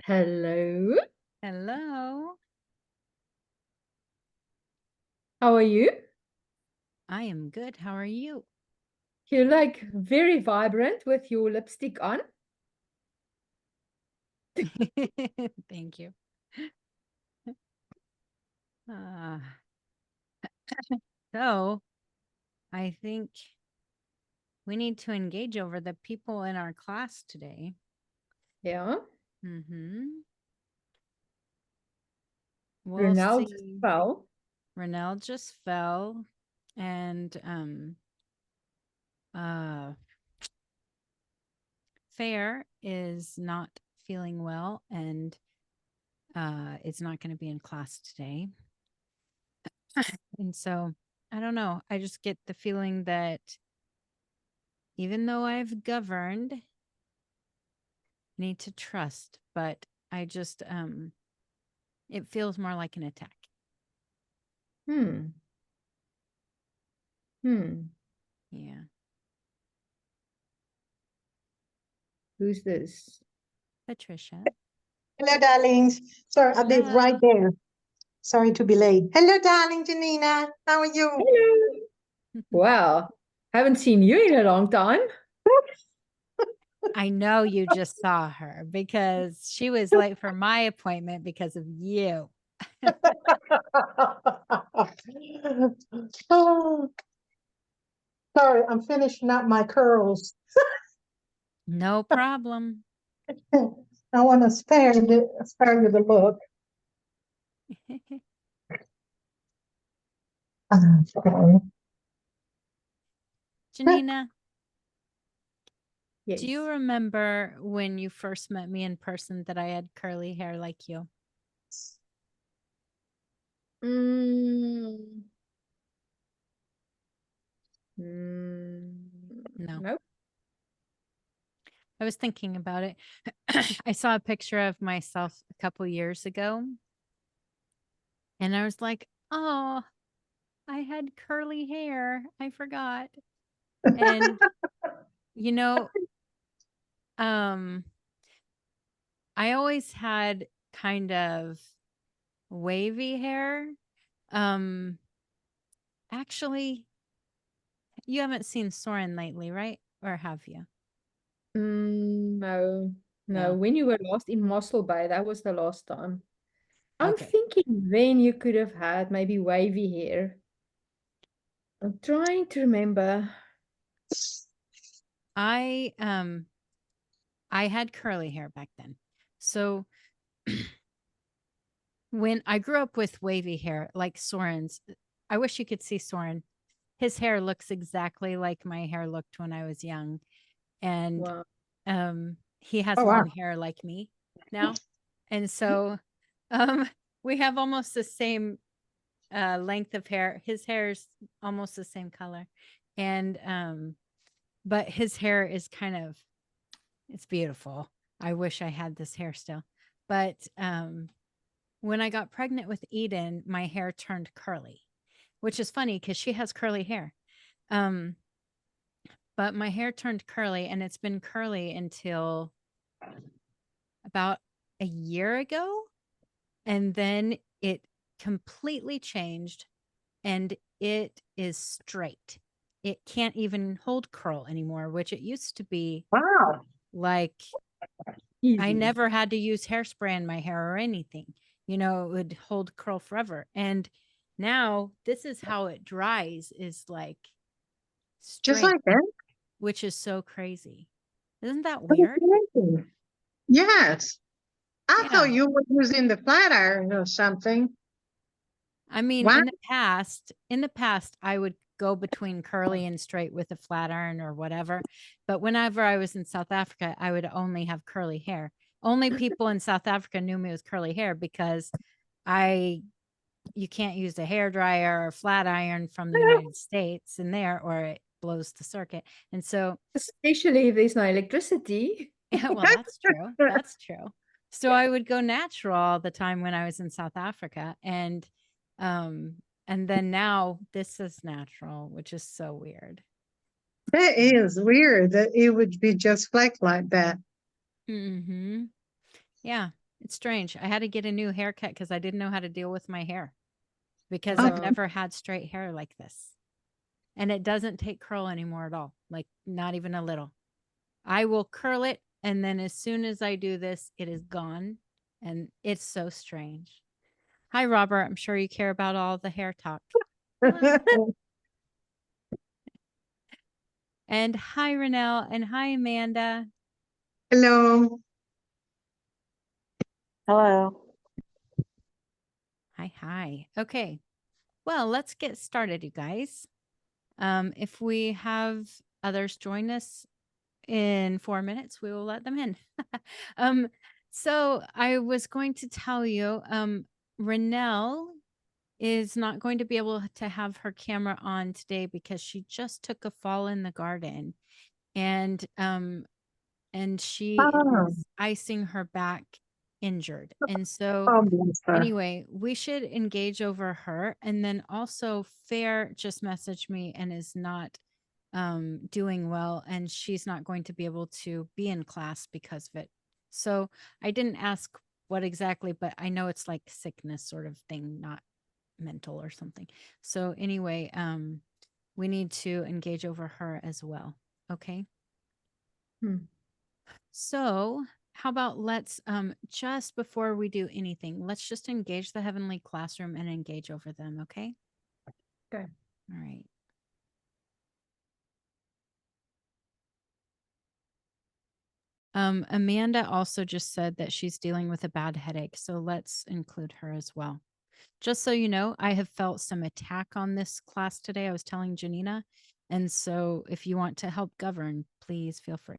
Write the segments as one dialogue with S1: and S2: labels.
S1: Hello,
S2: Hello.
S1: how are you?
S2: I am good. How are you?
S1: You're like very vibrant with your lipstick on.
S2: Thank you. Uh, so I think we need to engage over the people in our class today.
S1: Yeah,
S2: Mm-hmm. We'll
S1: Ronald
S2: see.
S1: fell.
S2: Renell just fell, and uh Fair is not feeling well, and it's not going to be in class today. And so I don't know. I just get the feeling that even though I've governed, I need to trust, but I just it feels more like an attack.
S1: Hmm. Hmm.
S2: Yeah.
S1: Who's this?
S2: Patricia.
S3: Hello, darlings. Sorry, I'll be right
S2: Hello.
S3: there. Sorry to be late. Hello, darling Janina. How are you?
S1: Hello. Wow, haven't seen you in a long time.
S2: I know you just saw her because she was late for my appointment because of you.
S3: Oh, sorry, I'm finishing up my curls.
S2: No problem.
S3: I want to spare you the look. Okay.
S2: Janina,
S1: Yes.
S2: do you remember when you first met me in person that I had curly hair like you?
S1: Mm. Mm.
S2: No.
S1: Nope.
S2: I was thinking about it. I saw a picture of myself a couple years ago and I was like, oh, I had curly hair. I forgot. And you know, um, I always had kind of wavy hair. Um, actually, you haven't seen Soren lately, right? Or have you?
S1: No, no.
S2: No.
S1: When you were last in Mossel Bay, that was the last time. I'm
S2: Okay.
S1: thinking then you could have had maybe wavy hair. I'm trying to remember.
S2: I um I had curly hair back then. So when I grew up with wavy hair, like Soren's, I wish you could see Soren. His hair looks exactly like my hair looked when I was young. And
S1: Wow.
S2: he has
S3: Oh, wow.
S2: long hair like me now. And so um we have almost the same length of hair. His hair is almost the same color. And but his hair is kind of it's beautiful. I wish I had this hair still. But when I got pregnant with Eden, my hair turned curly, which is funny because she has curly hair. Um, but my hair turned curly and it's been curly until about a year ago. And then it completely changed and it is straight. It can't even hold curl anymore, which it used to be
S3: Wow.
S2: like I
S1: Easy.
S2: never had to use hairspray in my hair or anything. You know, it would hold curl forever. And now this is how it dries is like
S3: Just
S2: straight,
S3: like that?
S2: which is so crazy. Isn't that
S3: That is
S2: weird?
S3: amazing. Yes. I
S2: Yeah.
S3: thought you were using the flat iron or something.
S2: I mean,
S3: Wow.
S2: in the past, I would go between curly and straight with a flat iron or whatever. But whenever I was in South Africa, I would only have curly hair. Only people in South Africa knew me with curly hair because I you can't use a hair dryer or flat iron from the United States in there or it blows the circuit. And so,
S1: Especially if there's no electricity.
S2: yeah, well, that's true. That's true. So I would go natural all the time when I was in South Africa um and then now this is natural, which is so weird.
S3: That is weird that it would be just flecked like that.
S2: Mm-hmm. Yeah. It's strange. I had to get a new haircut because I didn't know how to deal with my hair because
S1: Oh.
S2: I've never had straight hair like this. And it doesn't take curl anymore at all, like not even a little. I will curl it, and then as soon as I do this, it is gone. And it's so strange. Hi, Robert. I'm sure you care about all the hair talk. And hi, Renelle. And hi, Amanda.
S3: Hello.
S4: Hello.
S2: Hi. Okay. Well, let's get started, you guys. If we have others join us in 4 minutes, we will let them in. So I was going to tell you, Renelle is not going to be able to have her camera on today because she just took a fall in the garden, and she is icing her back injured. And so
S3: Bless her.
S2: anyway, we should engage over her. And then also Fair just messaged me and is not doing well, and she's not going to be able to be in class because of it. So I didn't ask what exactly, but I know it's like sickness sort of thing, not mental or something. So anyway, we need to engage over her as well. Okay. So how about let's just before we do anything, let's just engage the heavenly classroom and engage over them. Okay.
S1: Okay.
S2: All right. Amanda also just said that she's dealing with a bad headache, so let's include her as well. Just so you know, I have felt some attack on this class today. I was telling Janina. And so if you want to help govern, please feel free.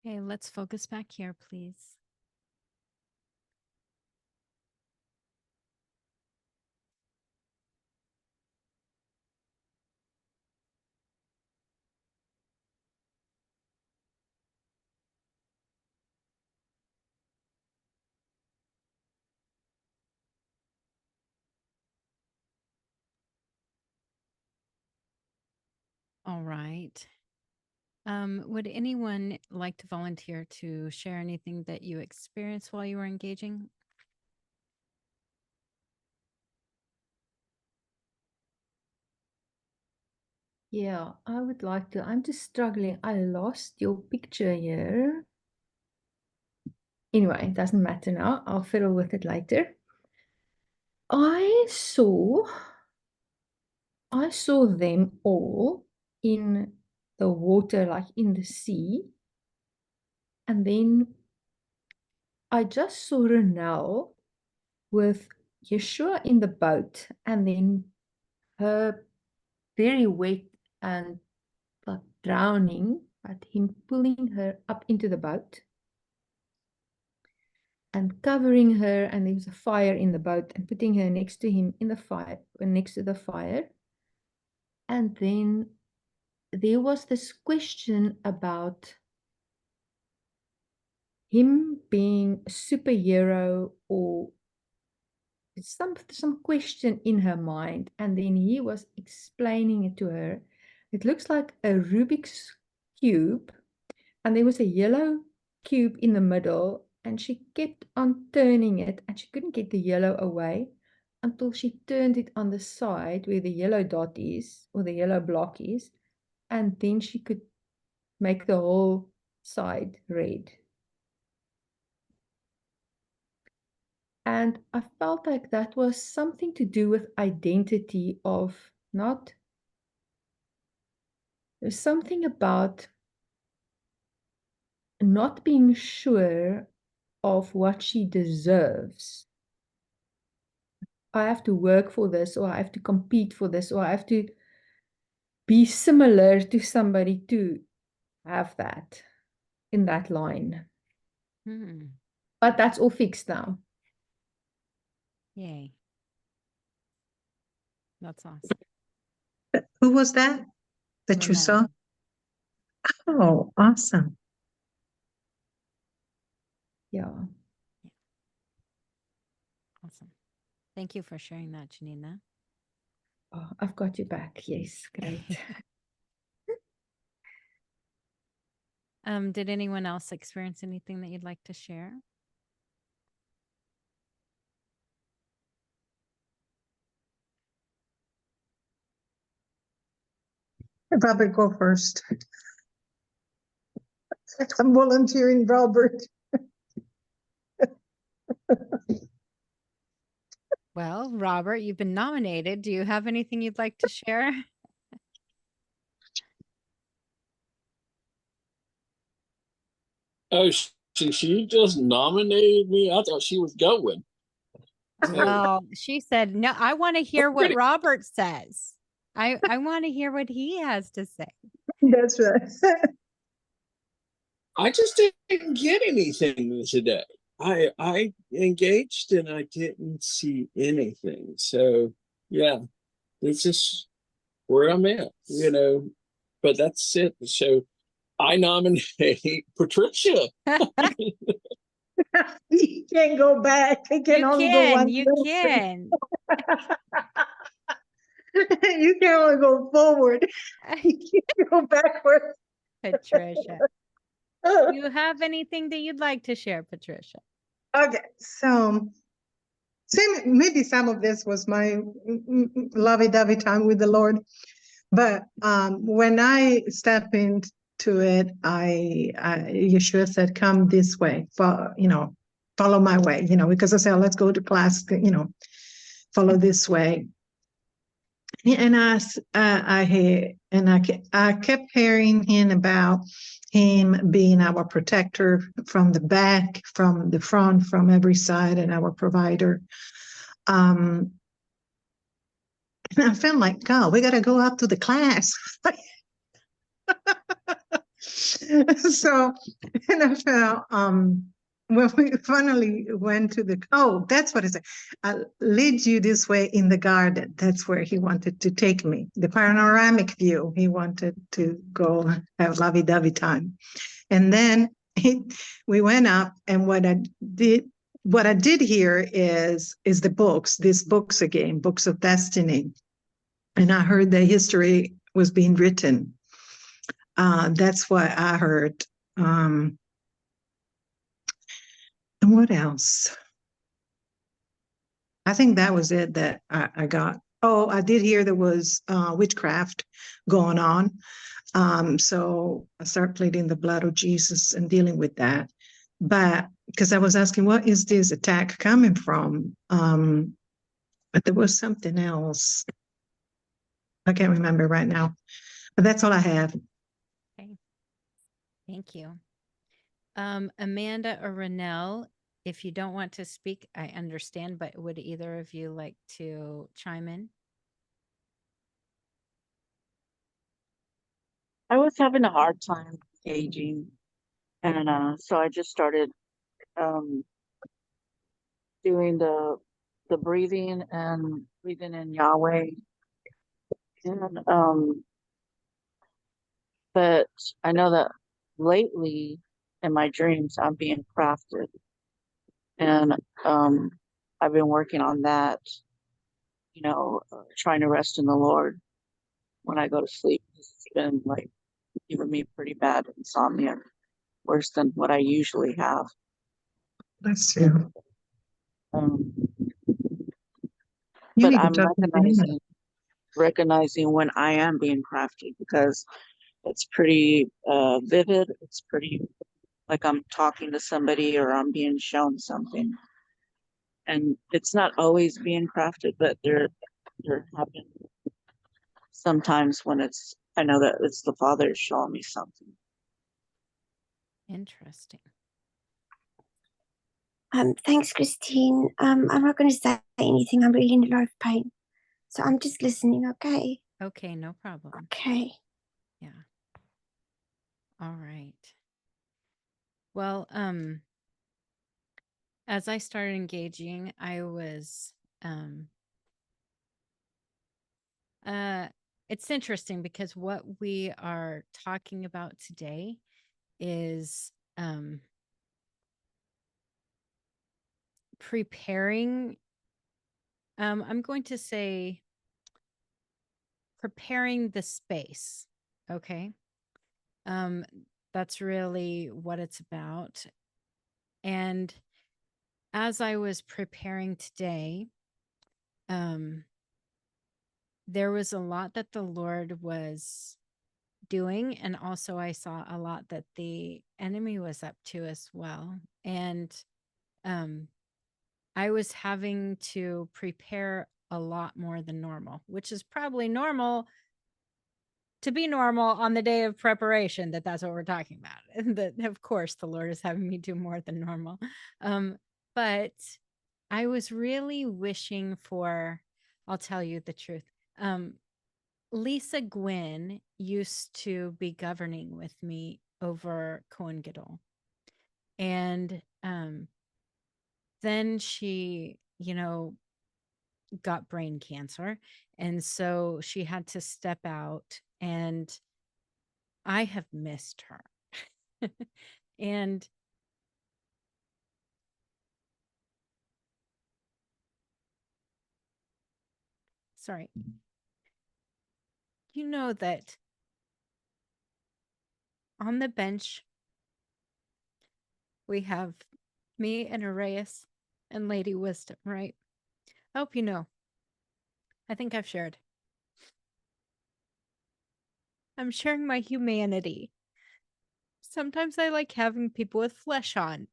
S2: Okay, let's focus back here, please. All right. Would anyone like to volunteer to share anything that you experienced while you were engaging?
S1: Yeah, I would like to. I'm just struggling. I lost your picture here. Anyway, it doesn't matter now. I'll fiddle with it later. I saw them all in the water, like in the sea. And then I just saw Renelle with Yeshua in the boat, and then her very wet and like drowning, but him pulling her up into the boat and covering her, and there was a fire in the boat, and putting her next to him in the fire, next to the fire. And then there was this question about him being a superhero, or some question in her mind, and then he was explaining it to her. It looks like a Rubik's cube, and there was a yellow cube in the middle, and she kept on turning it, and she couldn't get the yellow away until she turned it on the side where the yellow dot is, or the yellow block is, and then she could make the whole side red. And I felt like that was something to do with identity of not, there's something about not being sure of what she deserves. I have to work for this, or I have to compete for this, or I have to be similar to somebody to have that in that line. But that's all fixed now.
S2: Yay. That's awesome.
S3: Who was that that you
S2: Renelle.
S3: saw? Oh, awesome.
S1: Yeah.
S2: Awesome. Thank you for sharing that, Janina.
S1: Oh, I've got you back. Yes, great.
S2: Did anyone else experience anything that you'd like to share?
S3: Robert, go first. I'm volunteering, Robert.
S2: Well, Robert, you've been nominated. Do you have anything you'd like to share?
S4: Oh, she just nominated me. I thought she was going.
S2: Well, she said, no, I want to hear what
S4: Pretty-
S2: Robert says. I want to hear what he has to say.
S3: That's right.
S4: I just didn't get anything today. I engaged and I didn't see anything. So yeah, it's just where I'm at, but that's it. So I nominate Patricia.
S3: You can't go back. It can only go one
S2: You
S3: direction.
S2: can.
S3: You can only go forward. You can't go backwards.
S2: Patricia. Do you have anything that you'd like to share, Patricia?
S3: Okay, so maybe some of this was my lovey-dovey time with the Lord, but when I step into it, Yeshua said, "Come this way, follow my way," because I said, "Let's go to class," follow this way. And I kept hearing him about him being our protector from the back, from the front, from every side, and our provider. And I felt like, God, we got to go out to the class. So, and I felt, when we finally went to that's what it said. I'll lead you this way in the garden. That's where he wanted to take me. The panoramic view. He wanted to go have lovey-dovey time. And then we went up, and what I did here is the books, these books again, books of destiny. And I heard the history was being written. That's what I heard. And what else? I think that was it that I got. Oh, I did hear there was witchcraft going on. So I started pleading the blood of Jesus and dealing with that. But because I was asking, what is this attack coming from? But there was something else. I can't remember right now. But that's all I have.
S2: Okay. Thank you. Amanda or Renelle, if you don't want to speak, I understand, but would either of you like to chime in?
S5: I was having a hard time aging, and so I just started um, doing the breathing and breathing in Yahweh, and but I know that lately in my dreams I'm being crafted, and um, I've been working on that. Trying to rest in the Lord when I go to sleep. It's been like giving me pretty bad insomnia, worse than what I usually have.
S3: That's true.
S5: Um,
S3: You
S5: but
S3: need to
S5: I'm
S3: talk to Dana.
S5: recognizing when I am being crafty because it's pretty vivid. It's pretty like I'm talking to somebody or I'm being shown something. And it's not always being crafted, but there have been sometimes when I know that it's the Father showing me something.
S2: Interesting.
S6: Thanks, Christine. I'm not going to say anything. I'm really in a lot of pain. So I'm just listening, okay?
S2: Okay, no problem.
S6: Okay.
S2: Yeah. All right. Well, as I started engaging, I was it's interesting because what we are talking about today is preparing, I'm going to say preparing the space. Okay. That's really what it's about. And as I was preparing today, there was a lot that the Lord was doing, and also I saw a lot that the enemy was up to as well. And I was having to prepare a lot more than normal, which is probably normal to be normal on the day of preparation, that's what we're talking about. And that, of course, the Lord is having me do more than normal. But I was really wishing for, I'll tell you the truth. Lisa Gwynn used to be governing with me over Kohen Gadol. And then she, got brain cancer. And so she had to step out, and I have missed her. And sorry, you know that on the bench, we have me and Arias and Lady Wisdom, right? I hope you know. I think I've shared. I'm sharing my humanity. Sometimes I like having people with flesh on.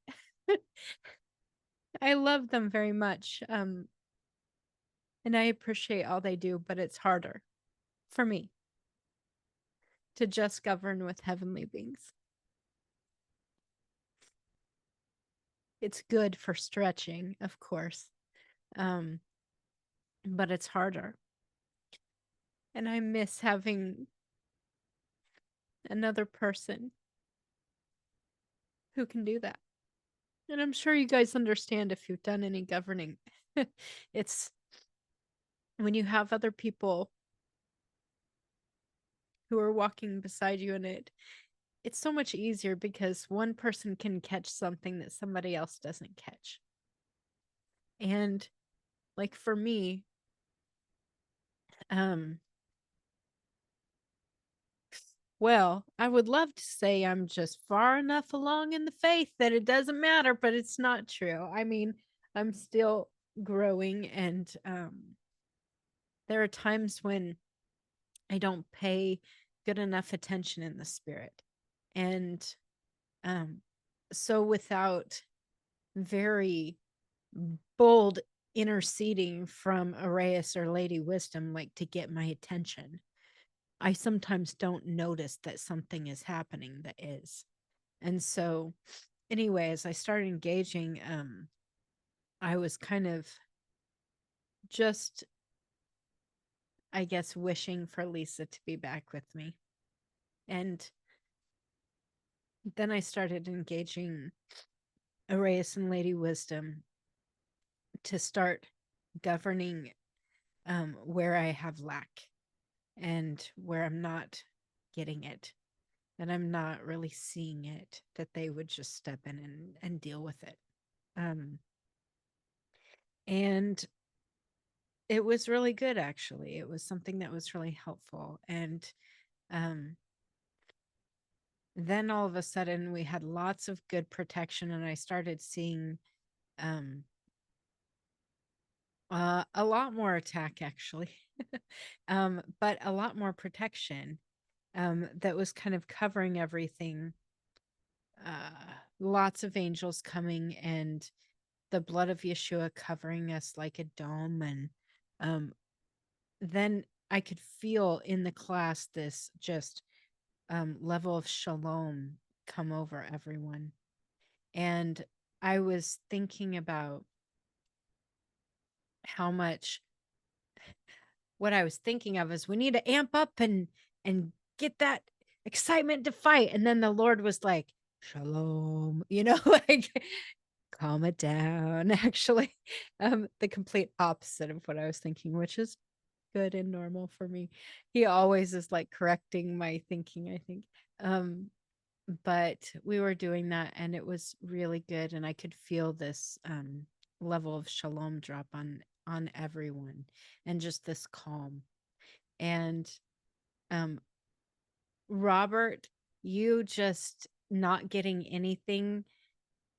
S2: I love them very much. And I appreciate all they do, but it's harder for me to just govern with heavenly beings. It's good for stretching, of course. But it's harder. And I miss having another person who can do that. And I'm sure you guys understand if you've done any governing. It's when you have other people who are walking beside you in it's so much easier because one person can catch something that somebody else doesn't catch. And like for me, well, I would love to say I'm just far enough along in the faith that it doesn't matter, but it's not true. I mean, I'm still growing, and there are times when I don't pay good enough attention in the spirit. And so without very bold interceding from Arias or Lady Wisdom, like to get my attention, I sometimes don't notice that something is happening that is. And so anyway, as I started engaging, I was kind of just, I guess, wishing for Lisa to be back with me. And then I started engaging Arias and Lady Wisdom to start governing where I have lack and where I'm not getting it, and I'm not really seeing it, that they would just step in and deal with it. And it was really good, actually. It was something that was really helpful. And then all of a sudden we had lots of good protection, and I started seeing a lot more attack, actually. But a lot more protection that was kind of covering everything. Lots of angels coming, and the blood of Yeshua covering us like a dome. And then I could feel in the class this just level of shalom come over everyone. And I was thinking about how much, what I was thinking of is we need to amp up and get that excitement to fight. And then the Lord was like, shalom, like calm it down. Actually, the complete opposite of what I was thinking, which is good and normal for me. He always is like correcting my thinking, I think. But we were doing that, and it was really good, and I could feel this level of shalom drop on everyone, and just this calm. And Robert, you just not getting anything,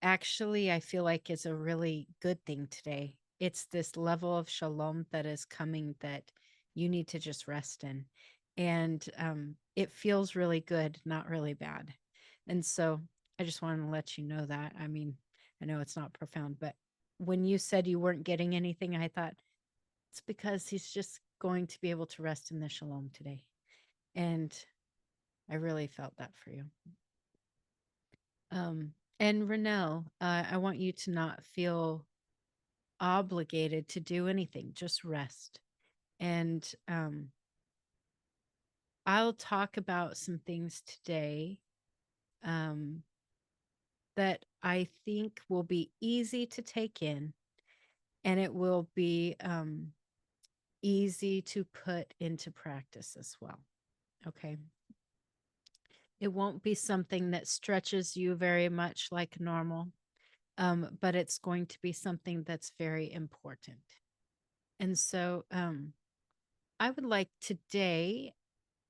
S2: actually, I feel like is a really good thing today. It's this level of shalom that is coming that you need to just rest in. And it feels really good, not really bad. And so I just wanted to let you know that. I mean, I know it's not profound, but when you said you weren't getting anything, I thought it's because he's just going to be able to rest in the shalom today. And I really felt that for you. And Renelle, I want you to not feel obligated to do anything, just rest. And I'll talk about some things today that I think will be easy to take in, and it will be easy to put into practice as well. Okay. It won't be something that stretches you very much like normal, but it's going to be something that's very important. And so I would like today,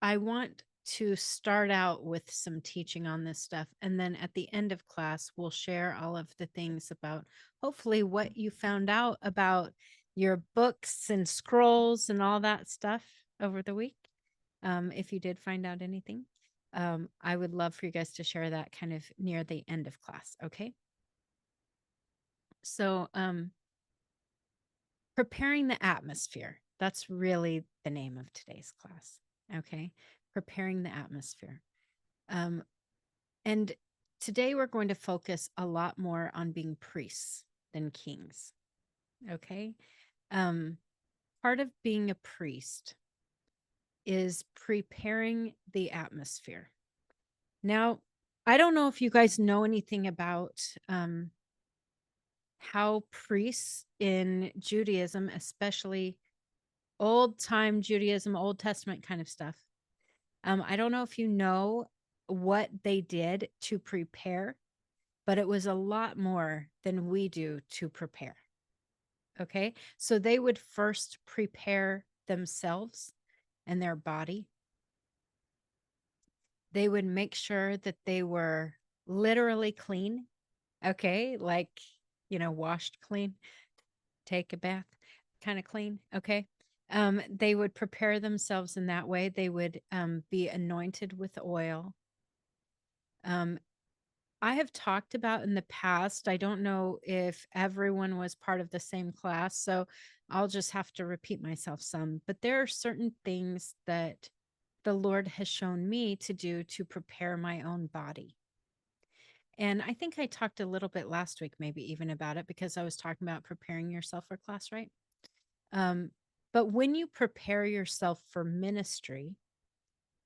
S2: I want to start out with some teaching on this stuff. And then at the end of class, we'll share all of the things about hopefully what you found out about your books and scrolls and all that stuff over the week. If you did find out anything, I would love for you guys to share that kind of near the end of class. Okay. So, preparing the atmosphere. That's really the name of today's class. Okay. Preparing the atmosphere. And today we're going to focus a lot more on being priests than kings. Okay. Part of being a priest is preparing the atmosphere. Now, I don't know if you guys know anything about how priests in Judaism, especially old time Judaism, Old Testament kind of stuff. I don't know if you know what they did to prepare, but it was a lot more than we do to prepare. Okay. So they would first prepare themselves and their body. They would make sure that they were literally clean. Okay. Like, washed clean, take a bath kind of clean. Okay. They would prepare themselves in that way. They would be anointed with oil. I have talked about in the past, I don't know if everyone was part of the same class, so I'll just have to repeat myself some, but there are certain things that the Lord has shown me to do to prepare my own body. And I think I talked a little bit last week, maybe even about it, because I was talking about preparing yourself for class, right? But when you prepare yourself for ministry,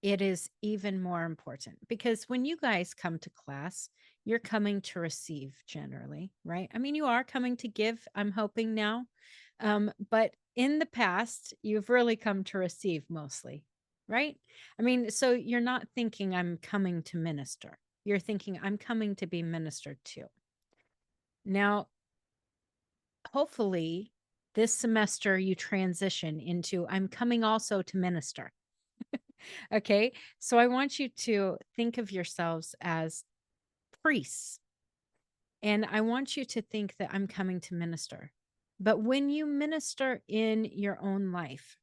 S2: it is even more important, because when you guys come to class, you're coming to receive generally, right? I mean, you are coming to give, I'm hoping now. But in the past, you've really come to receive mostly, right? I mean, so you're not thinking I'm coming to minister. You're thinking I'm coming to be ministered to. Now, hopefully, this semester you transition into I'm coming also to minister. Okay. So I want you to think of yourselves as priests. And I want you to think that I'm coming to minister. But when you minister in your own life,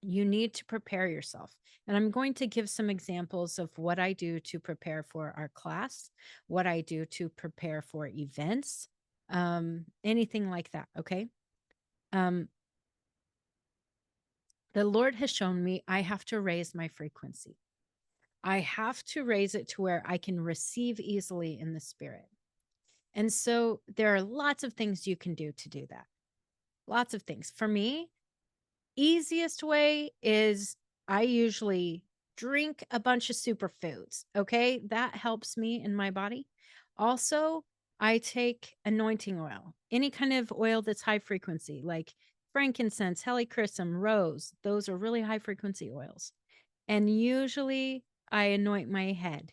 S2: you need to prepare yourself. And I'm going to give some examples of what I do to prepare for our class, what I do to prepare for events, anything like that. Okay. The Lord has shown me I have to raise my frequency. I have to raise it to where I can receive easily in the spirit. And so there are lots of things you can do to do that. Lots of things. For me, easiest way is I usually drink a bunch of superfoods. Okay. That helps me in my body. Also, I take anointing oil, any kind of oil that's high frequency, like frankincense, helichrysum, rose. Those are really high frequency oils. And usually I anoint my head.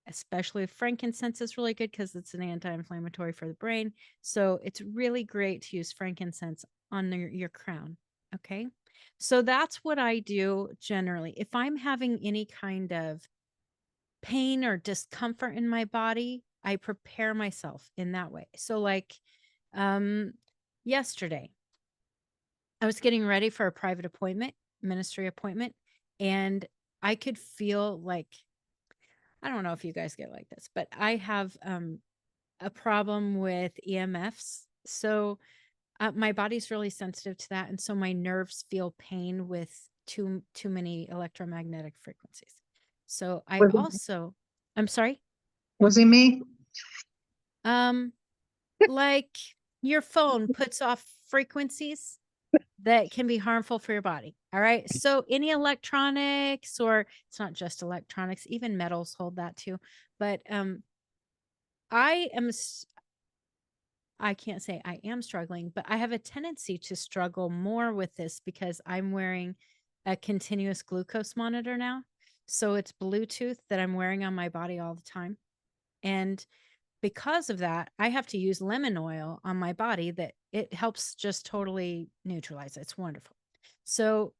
S2: Especially frankincense is really good because it's an anti-inflammatory for the brain. So it's really great to use frankincense on your crown. Okay. So that's what I do generally. If I'm having any kind of pain or discomfort in my body, I prepare myself in that way. So like yesterday, I was getting ready for a private appointment, ministry appointment, and I could feel like, I don't know if you guys get like this, but I have a problem with EMFs. So my body's really sensitive to that. And so my nerves feel pain with too many electromagnetic frequencies. So I
S3: Was it,
S2: also, I'm sorry,
S3: was it me?
S2: like your phone puts off frequencies that can be harmful for your body. All right. So any electronics, or it's not just electronics, even metals hold that too. But I can't say I am struggling, but I have a tendency to struggle more with this because I'm wearing a continuous glucose monitor now. So it's Bluetooth that I'm wearing on my body all the time. And because of that, I have to use lemon oil on my body that it helps just totally neutralize it. It's wonderful. So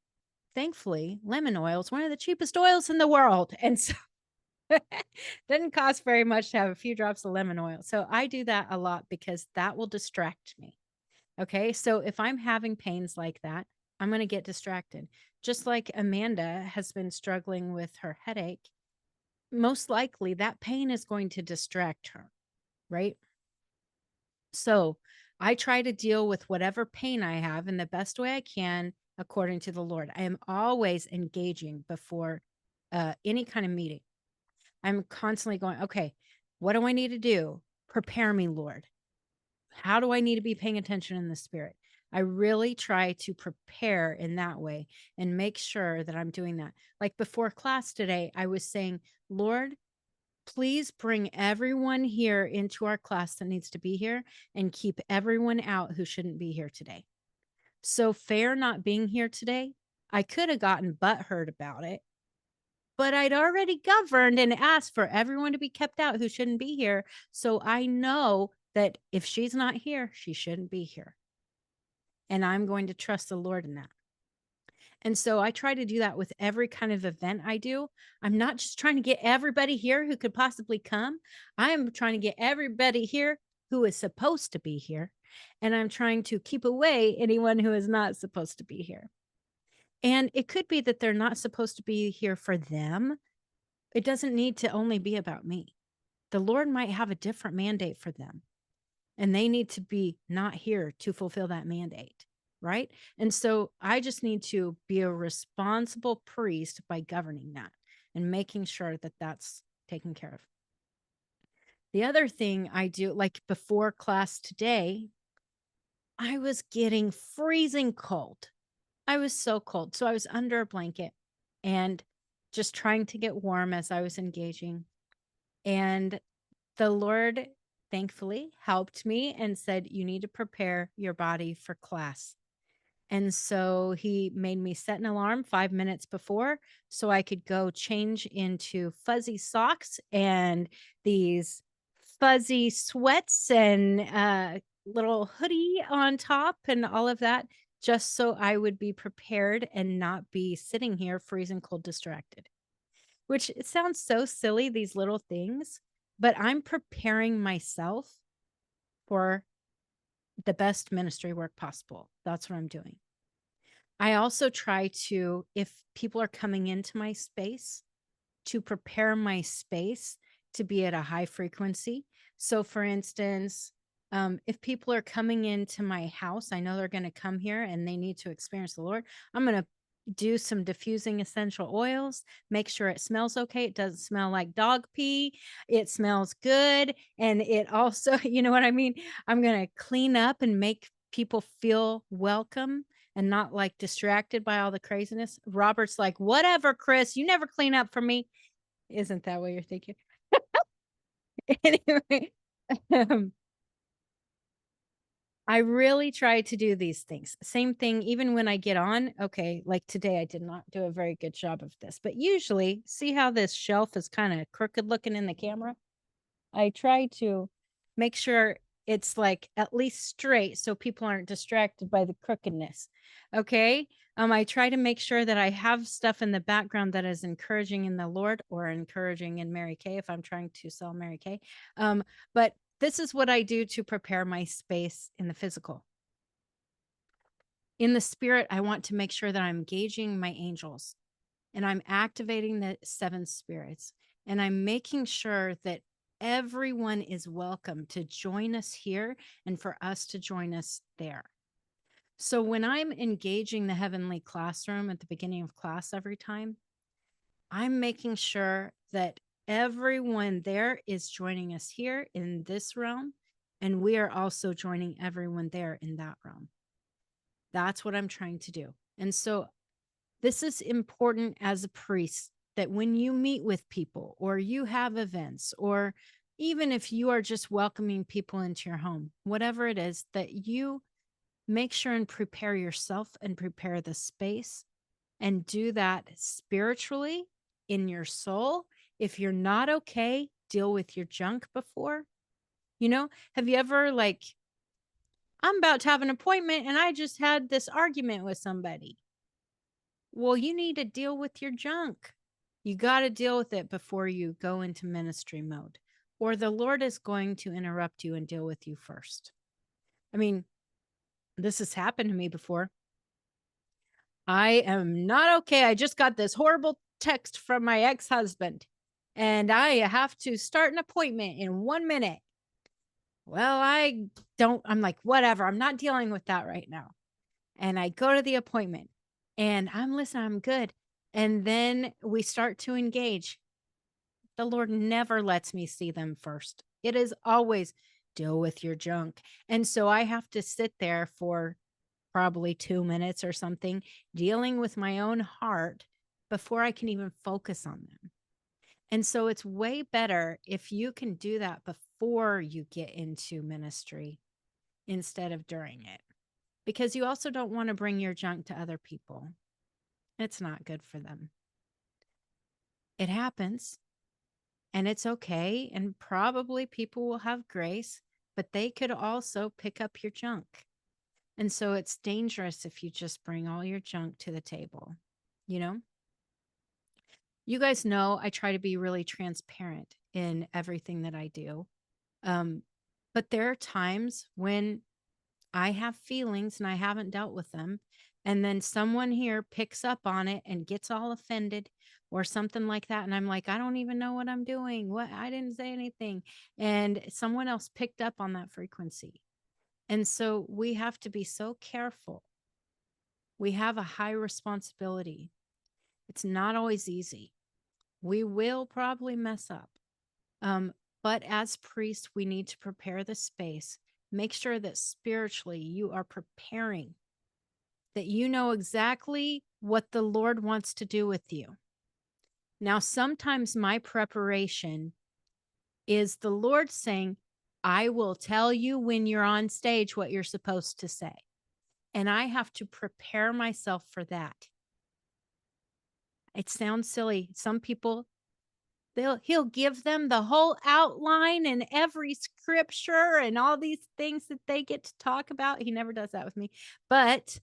S2: thankfully, lemon oil is one of the cheapest oils in the world. And so doesn't cost very much to have a few drops of lemon oil. So I do that a lot because that will distract me. Okay. So if I'm having pains like that, I'm going to get distracted. Just like Amanda has been struggling with her headache, most likely that pain is going to distract her. Right. So I try to deal with whatever pain I have in the best way I can, according to the Lord. I am always engaging before any kind of meeting. I'm constantly going, okay, what do I need to do? Prepare me, Lord. How do I need to be paying attention in the spirit? I really try to prepare in that way and make sure that I'm doing that. Like before class today, I was saying, Lord, please bring everyone here into our class that needs to be here and keep everyone out who shouldn't be here today. So Fair not being here today, I could have gotten butthurt about it, but I'd already governed and asked for everyone to be kept out who shouldn't be here. So I know that if she's not here, she shouldn't be here. And I'm going to trust the Lord in that. And so I try to do that with every kind of event I do. I'm not just trying to get everybody here who could possibly come. I am trying to get everybody here who is supposed to be here. And I'm trying to keep away anyone who is not supposed to be here. And it could be that they're not supposed to be here for them. It doesn't need to only be about me. The Lord might have a different mandate for them, and they need to be not here to fulfill that mandate. Right. And so I just need to be a responsible priest by governing that and making sure that that's taken care of. The other thing I do, like before class today, I was getting freezing cold. I was so cold. So I was under a blanket and just trying to get warm as I was engaging. And the Lord thankfully helped me and said, you need to prepare your body for class. And so he made me set an alarm 5 minutes before so I could go change into fuzzy socks and these fuzzy sweats and little hoodie on top and all of that, just so I would be prepared and not be sitting here freezing cold, distracted. Which it sounds so silly, these little things, but I'm preparing myself for the best ministry work possible. That's what I'm doing. I also try to, if people are coming into my space, to prepare my space to be at a high frequency. So for instance, if people are coming into my house, I know they're going to come here and they need to experience the Lord. I'm going to do some diffusing essential oils, make sure it smells okay. It doesn't smell like dog pee. It smells good. And it also, you know what I mean? I'm going to clean up and make people feel welcome and not like distracted by all the craziness. Robert's like, whatever, Chris, you never clean up for me. Isn't that what you're thinking? Anyway, I really try to do these things. Same thing, even when I get on. Okay, like today, I did not do a very good job of this, but usually, see how this shelf is kind of crooked looking in the camera? I try to make sure it's like at least straight so people aren't distracted by the crookedness. Okay. I try to make sure that I have stuff in the background that is encouraging in the Lord or encouraging in Mary Kay if I'm trying to sell Mary Kay. But this is what I do to prepare my space in the physical. In the spirit, I want to make sure that I'm engaging my angels and I'm activating the 7 spirits and I'm making sure that everyone is welcome to join us here and for us to join us there. So when I'm engaging the heavenly classroom at the beginning of class every time, I'm making sure that everyone there is joining us here in this realm, and we are also joining everyone there in that realm. That's what I'm trying to do. And so this is important as a priest, that when you meet with people or you have events, or even if you are just welcoming people into your home, whatever it is, that you make sure and prepare yourself and prepare the space and do that spiritually in your soul. If you're not okay, deal with your junk before. You know, have you ever like, I'm about to have an appointment and I just had this argument with somebody. Well, you need to deal with your junk. You got to deal with it before you go into ministry mode, or the Lord is going to interrupt you and deal with you first. I mean, this has happened to me before. I am not okay. I just got this horrible text from my ex-husband and I have to start an appointment in 1 minute. Well, I'm like, whatever. I'm not dealing with that right now. And I go to the appointment and I'm listening. I'm good. And then we start to engage. The Lord never lets me see them first. It is always deal with your junk. And so I have to sit there for probably 2 minutes or something dealing with my own heart before I can even focus on them. And so it's way better if you can do that before you get into ministry instead of during it, because you also don't want to bring your junk to other people. It's not good for them. It happens, and it's okay. And probably people will have grace, but they could also pick up your junk. And so it's dangerous if you just bring all your junk to the table, you know? You guys know I try to be really transparent in everything that I do. But there are times when I have feelings and I haven't dealt with them. And then someone here picks up on it and gets all offended or something like that. And I'm like, I don't even know what I'm doing. What? I didn't say anything. And someone else picked up on that frequency. And so we have to be so careful. We have a high responsibility. It's not always easy. We will probably mess up. But as priests, we need to prepare the space. Make sure that spiritually you are preparing, that you know exactly what the Lord wants to do with you. Now, sometimes my preparation is the Lord saying, I will tell you when you're on stage what you're supposed to say. And I have to prepare myself for that. It sounds silly. Some people, he'll give them the whole outline and every scripture and all these things that they get to talk about. He never does that with me. But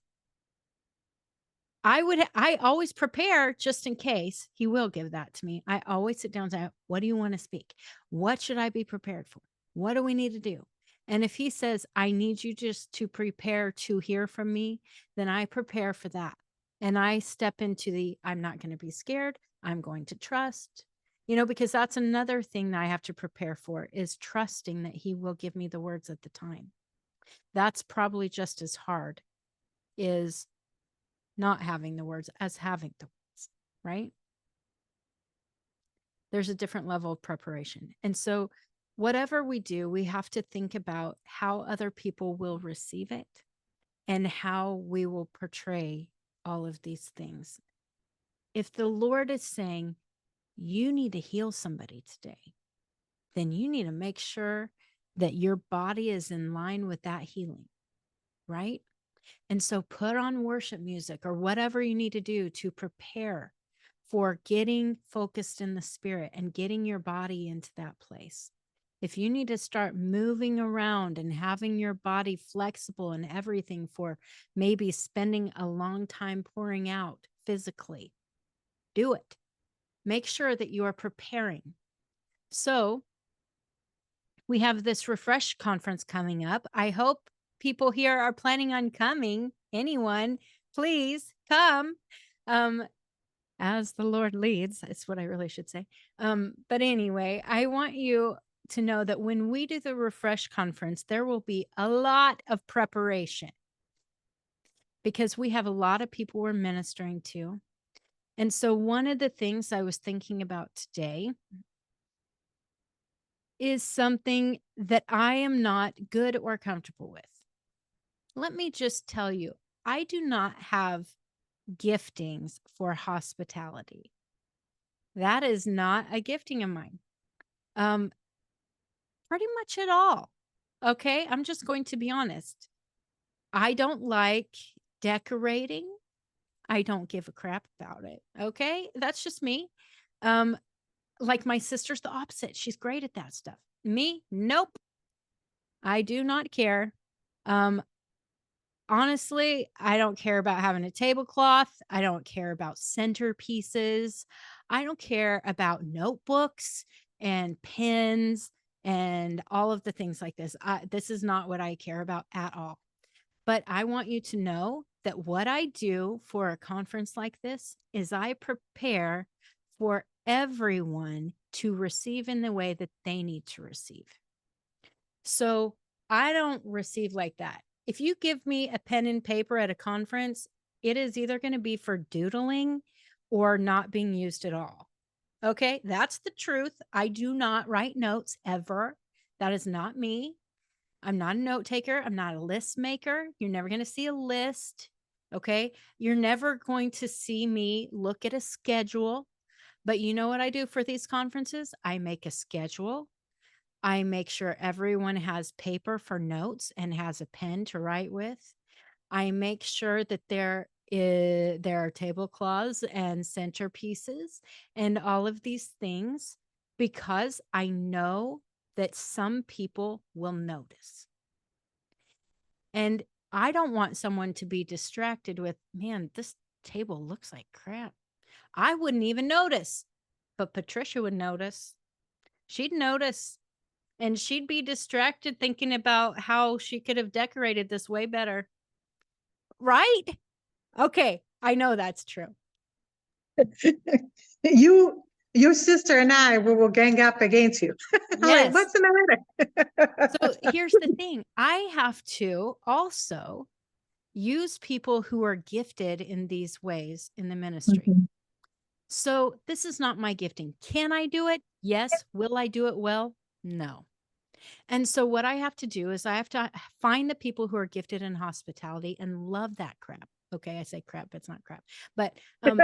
S2: I always prepare just in case he will give that to me. I always sit down and say, what do you want to speak? What should I be prepared for? What do we need to do? And if he says, I need you just to prepare to hear from me, then I prepare for that. And I step into I'm not going to be scared. I'm going to trust, because that's another thing that I have to prepare for, is trusting that he will give me the words at the time. That's probably just as hard, is not having the words as having the words, right? There's a different level of preparation. And so whatever we do, we have to think about how other people will receive it and how we will portray all of these things. If the Lord is saying, you need to heal somebody today, then you need to make sure that your body is in line with that healing, right? And so put on worship music or whatever you need to do to prepare for getting focused in the spirit and getting your body into that place. If you need to start moving around and having your body flexible and everything for maybe spending a long time pouring out physically, do it. Make sure that you are preparing. So we have this Refresh conference coming up. I hope people here are planning on coming. Anyone, please come. As the Lord leads, it's what I really should say. But anyway, I want you to know that when we do the Refresh conference, there will be a lot of preparation because we have a lot of people we're ministering to. And so one of the things I was thinking about today is something that I am not good or comfortable with. Let me just tell you, I do not have giftings for hospitality. That is not a gifting of mine. Pretty much at all. Okay, I'm just going to be honest. I don't like decorating. I don't give a crap about it. Okay, that's just me. Like my sister's the opposite. She's great at that stuff. Me, nope. I do not care. Honestly, I don't care about having a tablecloth. I don't care about centerpieces. I don't care about notebooks and pens and all of the things like this. This is not what I care about at all. But I want you to know that what I do for a conference like this is I prepare for everyone to receive in the way that they need to receive. So I don't receive like that. If you give me a pen and paper at a conference, it is either going to be for doodling or not being used at all. Okay, that's the truth. I do not write notes ever. That is not me. I'm not a note taker. I'm not a list maker. You're never going to see a list. Okay. You're never going to see me look at a schedule. But you know what I do for these conferences? I make a schedule. I make sure everyone has paper for notes and has a pen to write with. I make sure that there are tablecloths and centerpieces and all of these things, because I know that some people will notice. And I don't want someone to be distracted with, man, this table looks like crap. I wouldn't even notice, but Patricia would notice. She'd notice, and she'd be distracted thinking about how she could have decorated this way better. Right? Okay, I know that's true.
S3: Your sister and I, we will gang up against you. Like,
S2: Yes.
S3: what's the matter?
S2: So here's the thing. I have to also use people who are gifted in these ways in the ministry.
S3: Mhm.
S2: So this is not my gifting. Can I do it? Yes. Will I do it well? No. And so what I have to do is I have to find the people who are gifted in hospitality and love that crap. Okay, I say crap, it's not crap, but who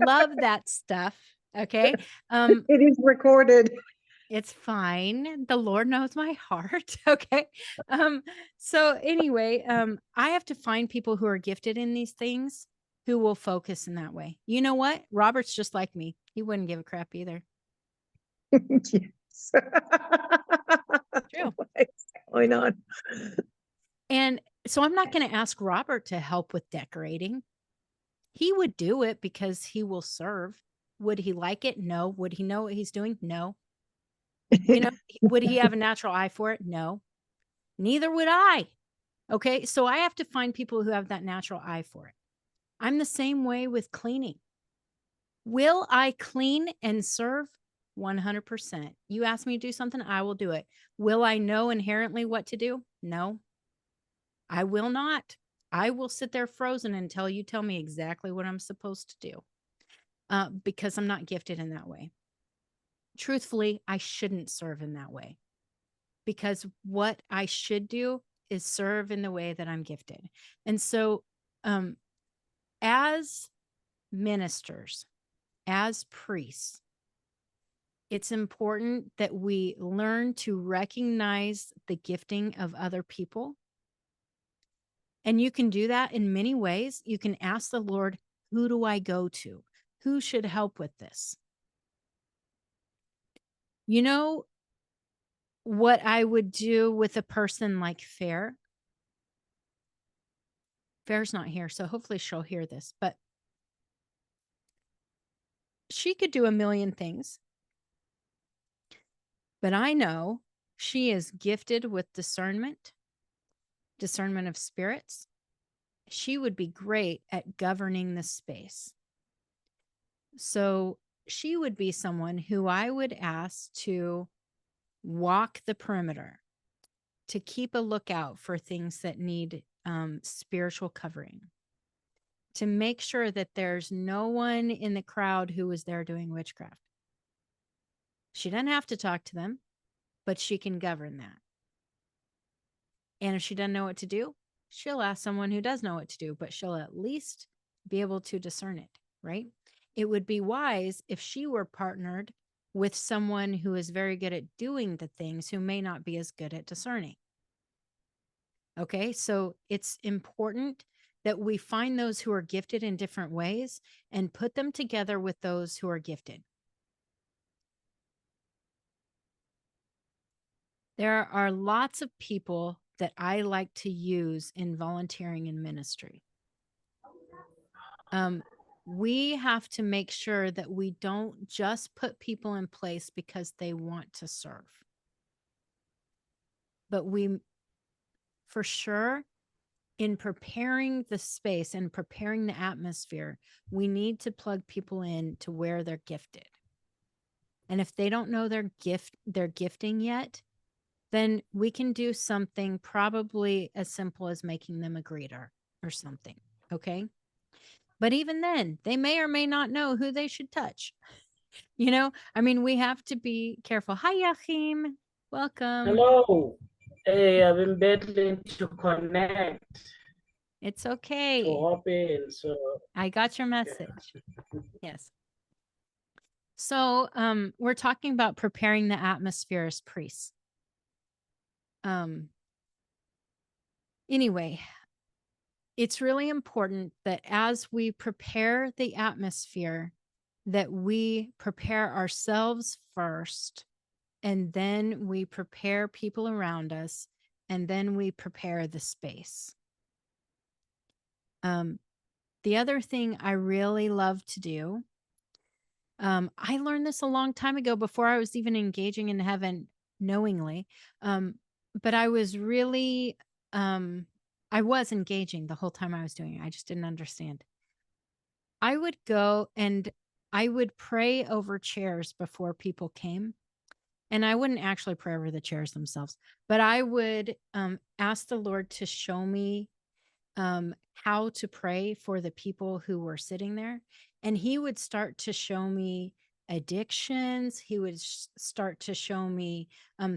S2: love that stuff. Okay.
S3: It is recorded.
S2: It's fine. The Lord knows my heart. Okay. So anyway, I have to find people who are gifted in these things who will focus in that way. You know what? Robert's just like me. He wouldn't give a crap either.
S3: Yes.
S2: True.
S3: What's going on?
S2: And so I'm not going to ask Robert to help with decorating. He would do it because he will serve. Would he like it? No. Would he know what he's doing? No. You know, would he have a natural eye for it? No. Neither would I. Okay. So I have to find people who have that natural eye for it. I'm the same way with cleaning. Will I clean and serve? 100%. You ask me to do something, I will do it. Will I know inherently what to do? No, I will not. I will sit there frozen until you tell me exactly what I'm supposed to do, because I'm not gifted in that way. Truthfully, I shouldn't serve in that way, because what I should do is serve in the way that I'm gifted. And so, as ministers, as priests, it's important that we learn to recognize the gifting of other people. And you can do that in many ways. You can ask the Lord, who do I go to? Who should help with this? You know what I would do with a person like Fair? Fair's not here, so hopefully she'll hear this, but she could do a million things. But I know she is gifted with discernment of spirits. She would be great at governing the space. So she would be someone who I would ask to walk the perimeter, to keep a lookout for things that need spiritual covering, to make sure that there's no one in the crowd who is there doing witchcraft. She doesn't have to talk to them, but she can govern that. And if she doesn't know what to do, she'll ask someone who does know what to do, but she'll at least be able to discern it, right? It would be wise if she were partnered with someone who is very good at doing the things who may not be as good at discerning. Okay, so it's important that we find those who are gifted in different ways and put them together with those who are gifted. There are lots of people that I like to use in volunteering in ministry. We have to make sure that we don't just put people in place because they want to serve. But we, for sure, in preparing the space and preparing the atmosphere, we need to plug people in to where they're gifted. And if they don't know their gifting yet, then we can do something probably as simple as making them a greeter or something. Okay. But even then, they may or may not know who they should touch. You know, I mean, we have to be careful. Hi, Yachim. Welcome.
S7: Hello. Hey, I've been battling to connect,
S2: It's
S7: to
S2: okay.
S7: hop in. So,
S2: I got your message. Yes. So we're talking about preparing the atmosphere as priests. Anyway, it's really important that as we prepare the atmosphere, that we prepare ourselves first, and then we prepare people around us, and then we prepare the space. The other thing I really love to do, I learned this a long time ago before I was even engaging in heaven knowingly. But I was really, I was engaging the whole time I was doing it. I just didn't understand. I would go and I would pray over chairs before people came. And I wouldn't actually pray over the chairs themselves, but I would ask the Lord to show me how to pray for the people who were sitting there. And he would start to show me addictions. He would start to show me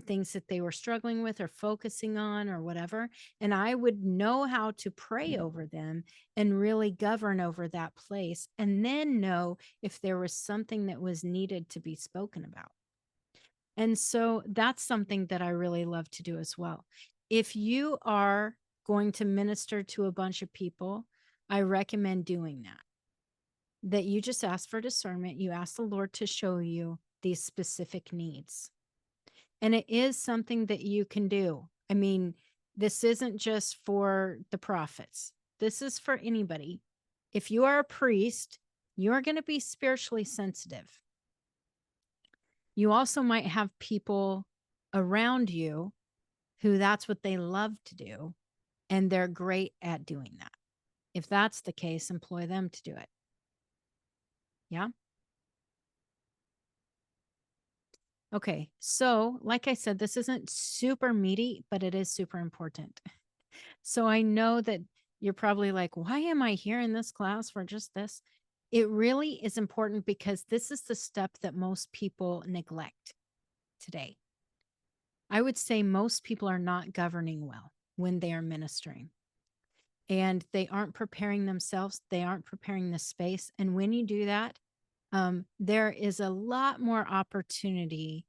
S2: things that they were struggling with or focusing on or whatever. And I would know how to pray over them and really govern over that place, and then know if there was something that was needed to be spoken about. And so that's something that I really love to do as well. If you are going to minister to a bunch of people, I recommend doing that. That you just ask for discernment. You ask the Lord to show you these specific needs. And it is something that you can do. I mean, this isn't just for the prophets. This is for anybody. If you are a priest, you're going to be spiritually sensitive. You also might have people around you who that's what they love to do, and they're great at doing that. If that's the case, employ them to do it. Yeah. Okay. So, like I said, this isn't super meaty, but it is super important. So I know that you're probably like, why am I here in this class for just this? It really is important because this is the step that most people neglect today. I would say most people are not governing well when they are ministering, and they aren't preparing themselves. They aren't preparing the space. And when you do that, there is a lot more opportunity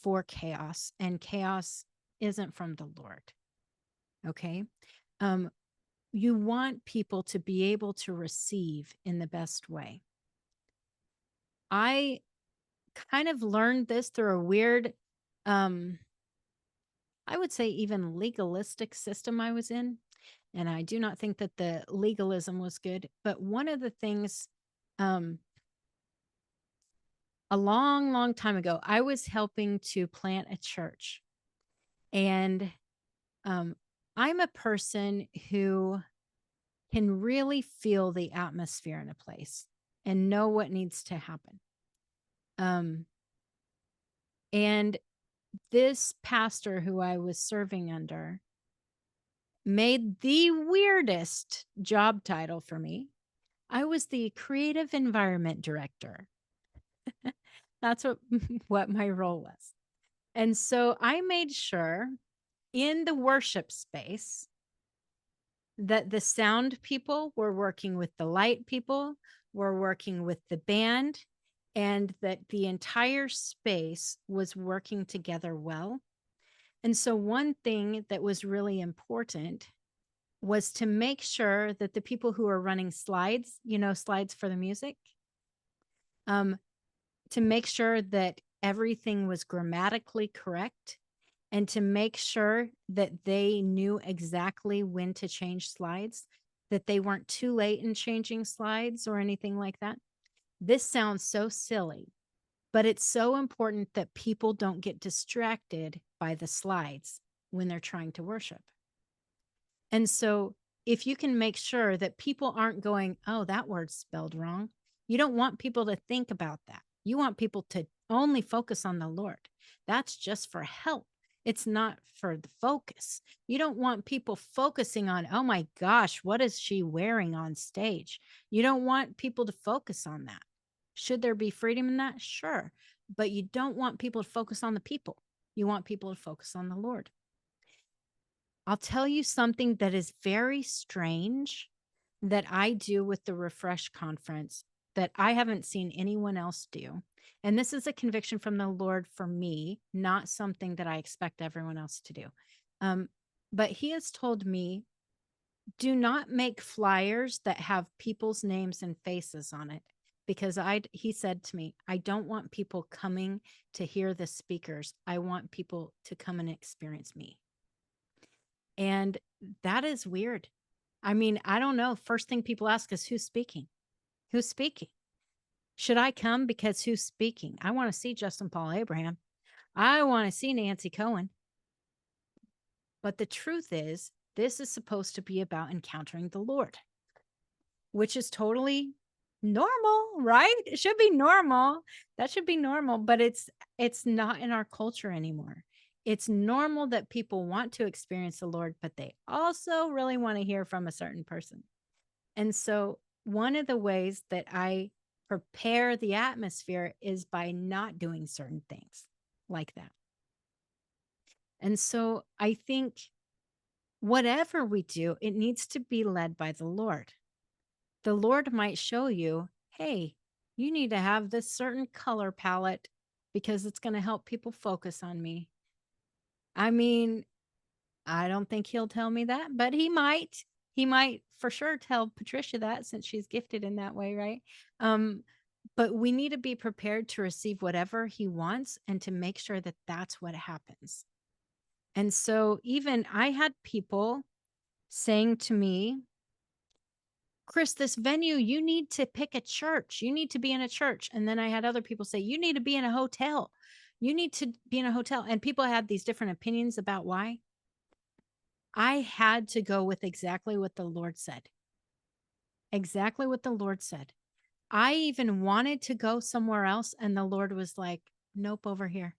S2: for chaos, and chaos isn't from the Lord. Okay. You want people to be able to receive in the best way. I kind of learned this through a weird, I would say even legalistic system I was in. And I do not think that the legalism was good. But one of the things, a long, long time ago, I was helping to plant a church. And I'm a person who can really feel the atmosphere in a place and know what needs to happen. And this pastor who I was serving under made the weirdest job title for me. I was the creative environment director. That's what my role was. And so I made sure in the worship space that the sound people were working with the light people, were working with the band, and that the entire space was working together well. And so one thing that was really important was to make sure that the people who are running slides, slides for the music, to make sure that everything was grammatically correct, and to make sure that they knew exactly when to change slides, that they weren't too late in changing slides or anything like that. This sounds so silly, but it's so important that people don't get distracted by the slides when they're trying to worship. And so if you can make sure that people aren't going, oh, that word's spelled wrong. You don't want people to think about that. You want people to only focus on the Lord. That's just for help. It's not for the focus. You don't want people focusing on, oh my gosh, what is she wearing on stage? You don't want people to focus on that. Should there be freedom in that? Sure. But you don't want people to focus on the people. You want people to focus on the Lord. I'll tell you something that is very strange that I do with the Refresh conference that I haven't seen anyone else do. And this is a conviction from the Lord for me, not something that I expect everyone else to do. But he has told me, do not make flyers that have people's names and faces on it, because he said to me, I don't want people coming to hear the speakers. I want people to come and experience me. And that is weird. I mean, I don't know. First thing people ask is, who's speaking? Who's speaking? Should I come because who's speaking? I want to see Justin Paul Abraham. I want to see Nancy Cohen. But the truth is, this is supposed to be about encountering the Lord, which is totally normal, right? It should be normal. That should be normal, but it's not in our culture anymore. It's normal that people want to experience the Lord, but they also really want to hear from a certain person. And so one of the ways that I prepare the atmosphere is by not doing certain things like that. And so I think whatever we do, it needs to be led by the Lord. The Lord might show you, hey, you need to have this certain color palette because it's going to help people focus on me. I mean, I don't think he'll tell me that, but he might. He might for sure tell Patricia that, since she's gifted in that way, right? But we need to be prepared to receive whatever he wants and to make sure that that's what happens. And so even I had people saying to me, Chris, this venue, you need to pick a church. You need to be in a church. And then I had other people say, you need to be in a hotel. You need to be in a hotel. And people had these different opinions about why. I had to go with exactly what the Lord said. Exactly what the Lord said. I even wanted to go somewhere else, and the Lord was like, nope, over here.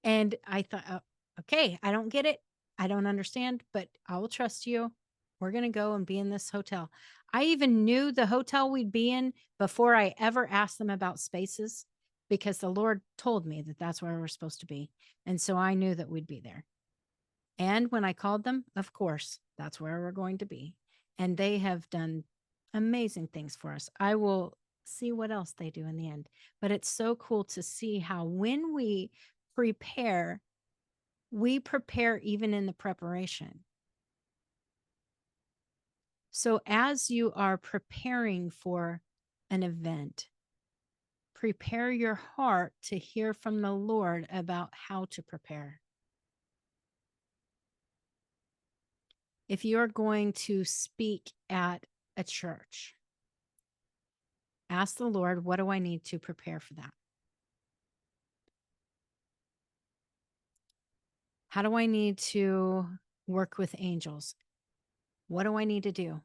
S2: And I thought, oh, okay, I don't get it. I don't understand, but I will trust you. We're going to go and be in this hotel. I even knew the hotel we'd be in before I ever asked them about spaces, because the Lord told me that that's where we're supposed to be. And so I knew that we'd be there. And when I called them, of course, that's where we're going to be. And they have done amazing things for us. I will see what else they do in the end. But it's so cool to see how when we prepare even in the preparation. So as you are preparing for an event, prepare your heart to hear from the Lord about how to prepare. If you're going to speak at a church, ask the Lord, what do I need to prepare for that? How do I need to work with angels? What do I need to do?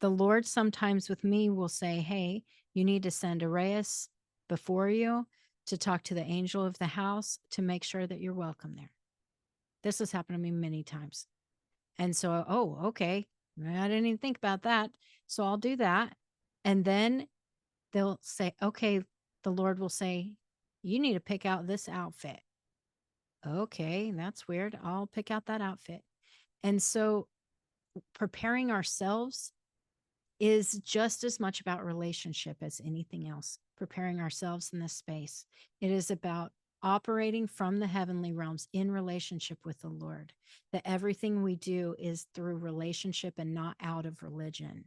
S2: The Lord sometimes with me will say, hey, you need to send Arias before you to talk to the angel of the house to make sure that you're welcome there. This has happened to me many times. And so, oh, okay. I didn't even think about that. So I'll do that. And then they'll say, okay, the Lord will say, you need to pick out this outfit. Okay, that's weird. I'll pick out that outfit. And so preparing ourselves is just as much about relationship as anything else. Preparing ourselves in this space. It is about operating from the heavenly realms in relationship with the Lord, that everything we do is through relationship and not out of religion.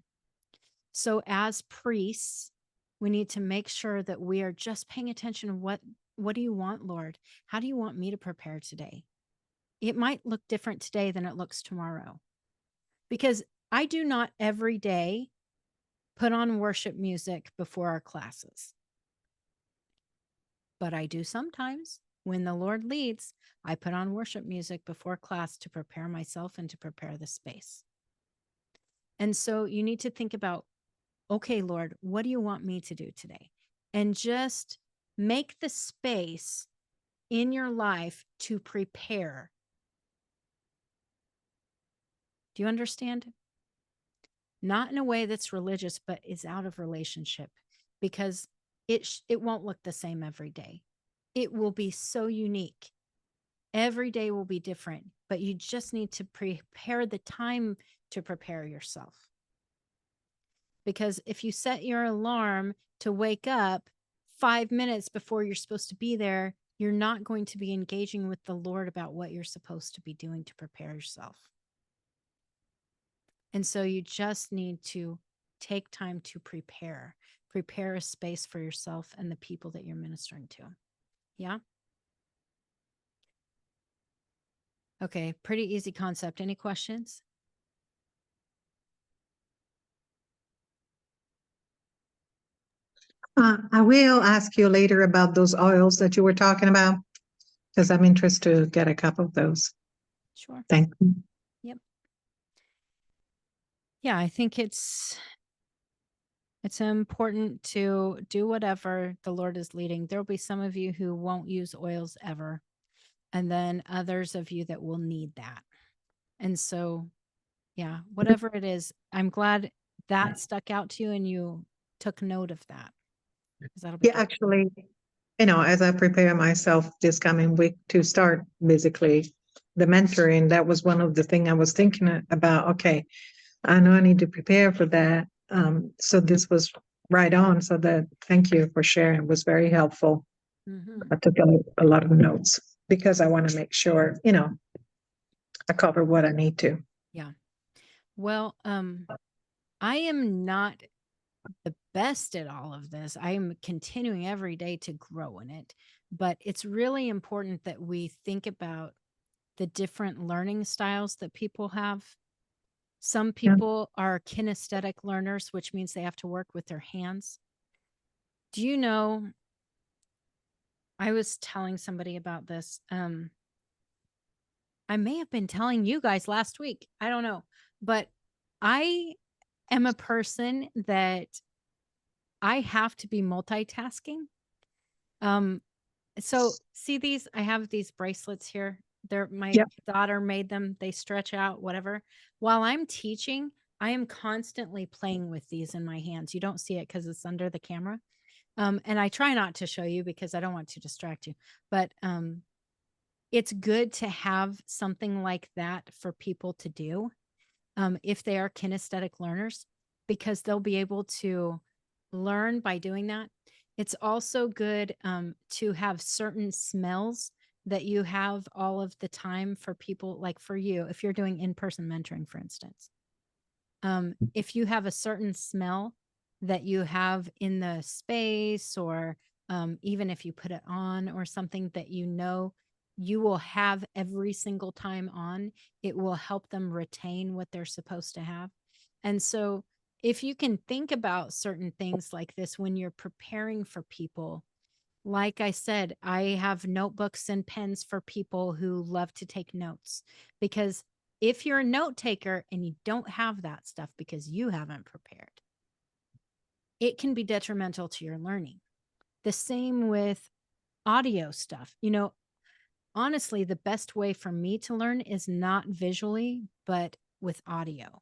S2: So as priests, we need to make sure that we are just paying attention to what do you want, Lord? How do you want me to prepare today? It might look different today than it looks tomorrow, because I do not every day put on worship music before our classes. But I do sometimes. When the Lord leads, I put on worship music before class to prepare myself and to prepare the space. And so you need to think about, okay, Lord, what do you want me to do today? And just make the space in your life to prepare. Do you understand? Not in a way that's religious, but is out of relationship, because it won't look the same every day. It will be so unique. Every day will be different, but you just need to prepare the time to prepare yourself. Because if you set your alarm to wake up 5 minutes before you're supposed to be there, you're not going to be engaging with the Lord about what you're supposed to be doing to prepare yourself. And so you just need to take time to prepare a space for yourself and the people that you're ministering to. Yeah. Okay. Pretty easy concept. Any questions?
S3: I will ask you later about those oils that you were talking about, because I'm interested to get a couple of those.
S2: Sure.
S3: Thank you.
S2: Yep. Yeah, I think it's important to do whatever the Lord is leading. There'll be some of you who won't use oils ever, and then others of you that will need that. And so, yeah, whatever it is, I'm glad that stuck out to you and you took note of that. 'Cause that'll be
S3: Yeah,
S2: good.
S3: actually, as I prepare myself this coming week to start basically the mentoring, that was one of the things I was thinking about. Okay, I know I need to prepare for that. So this was right on. So that, thank you for sharing. It was very helpful.
S2: Mhm.
S3: I took a lot of notes because I want to make sure, I cover what I need to.
S2: Yeah. Well, I am not the best at all of this. I am continuing every day to grow in it, but it's really important that we think about the different learning styles that people have. Some
S3: Yeah.
S2: people are kinesthetic learners, which means they have to work with their hands. Do you know, I was telling somebody about this. I may have been telling you guys last week. I don't know, but I am a person that I have to be multitasking. So see these, I have these bracelets here. My
S3: Yep.
S2: daughter made them. They stretch out, whatever. While I'm teaching, I am constantly playing with these in my hands. You don't see it because it's under the camera. And I try not to show you because I don't want to distract you. But it's good to have something like that for people to do if they are kinesthetic learners, because they'll be able to learn by doing that. It's also good to have certain smells that you have all of the time for people, like for you, if you're doing in-person mentoring, for instance. If you have a certain smell that you have in the space, or even if you put it on or something that you will have every single time on, it will help them retain what they're supposed to have. And so if you can think about certain things like this when you're preparing for people, like I said, I have notebooks and pens for people who love to take notes, because if you're a note taker and you don't have that stuff because you haven't prepared, it can be detrimental to your learning. The same with audio stuff. Honestly, the best way for me to learn is not visually, but with audio.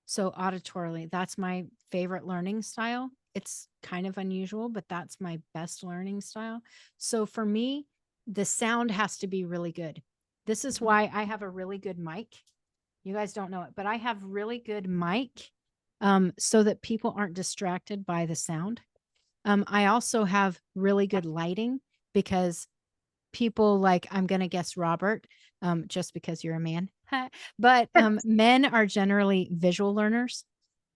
S2: So auditorily, that's my favorite learning style. It's kind of unusual, but that's my best learning style. So for me, the sound has to be really good. This is why I have a really good mic. You guys don't know it, but I have really good mic so that people aren't distracted by the sound. I also have really good lighting, because people, like, I'm going to guess Robert, just because you're a man, but men are generally visual learners.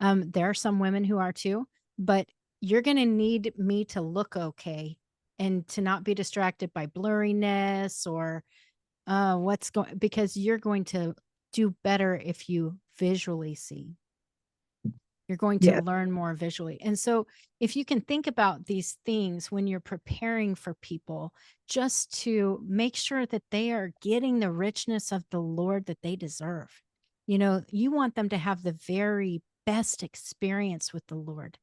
S2: There are some women who are too, but you're going to need me to look okay and to not be distracted by blurriness or because you're going to do better if you visually see. You're going to
S3: Yeah.
S2: learn more visually. And so if you can think about these things when you're preparing for people, just to make sure that they are getting the richness of the Lord that they deserve. You want them to have the very best experience with the Lord,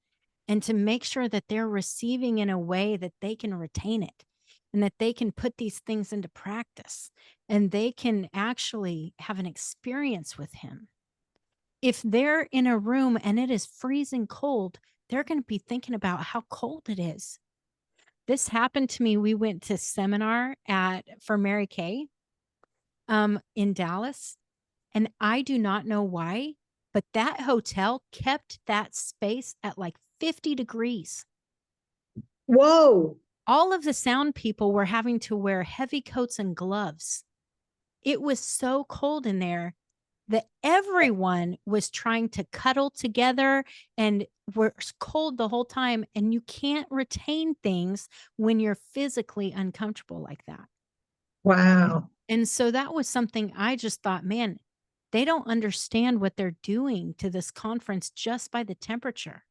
S2: and to make sure that they're receiving in a way that they can retain it, and that they can put these things into practice, and they can actually have an experience with Him. If they're in a room and it is freezing cold, they're going to be thinking about how cold it is. This happened to me. We went to seminar for Mary Kay, in Dallas. And I do not know why, but that hotel kept that space at like 50 degrees.
S3: Whoa.
S2: All of the sound people were having to wear heavy coats and gloves. It was so cold in there that everyone was trying to cuddle together and were cold the whole time. And you can't retain things when you're physically uncomfortable like that.
S3: Wow.
S2: And so that was something I just thought, man, they don't understand what they're doing to this conference just by the temperature.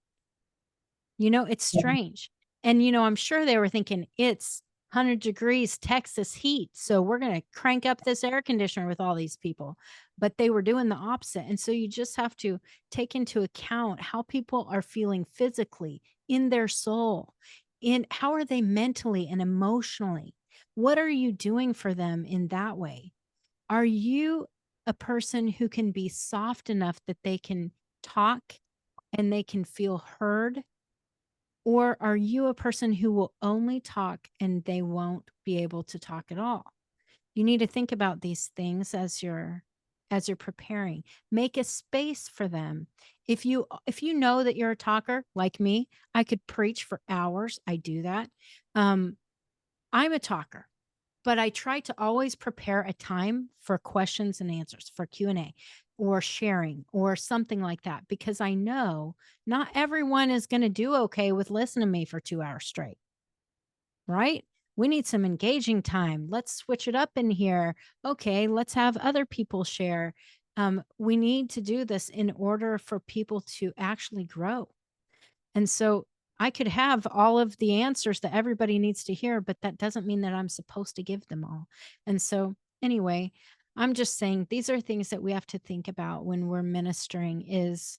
S2: It's strange. And, I'm sure they were thinking it's 100 degrees Texas heat. So we're going to crank up this air conditioner with all these people. But they were doing the opposite. And so you just have to take into account how people are feeling physically, in their soul, in how are they mentally and emotionally? What are you doing for them in that way? Are you a person who can be soft enough that they can talk and they can feel heard? Or are you a person who will only talk and they won't be able to talk at all? You need to think about these things as you're preparing. Make a space for them. If you know that you're a talker like me, I could preach for hours. I do that. I'm a talker, but I try to always prepare a time for questions and answers, for Q&A or sharing or something like that, because I know not everyone is going to do okay with listening to me for 2 hours straight, right? We need some engaging time. Let's switch it up in here. Okay, let's have other people share. We need to do this in order for people to actually grow. And so I could have all of the answers that everybody needs to hear, but that doesn't mean that I'm supposed to give them all. And so anyway, I'm just saying these are things that we have to think about when we're ministering is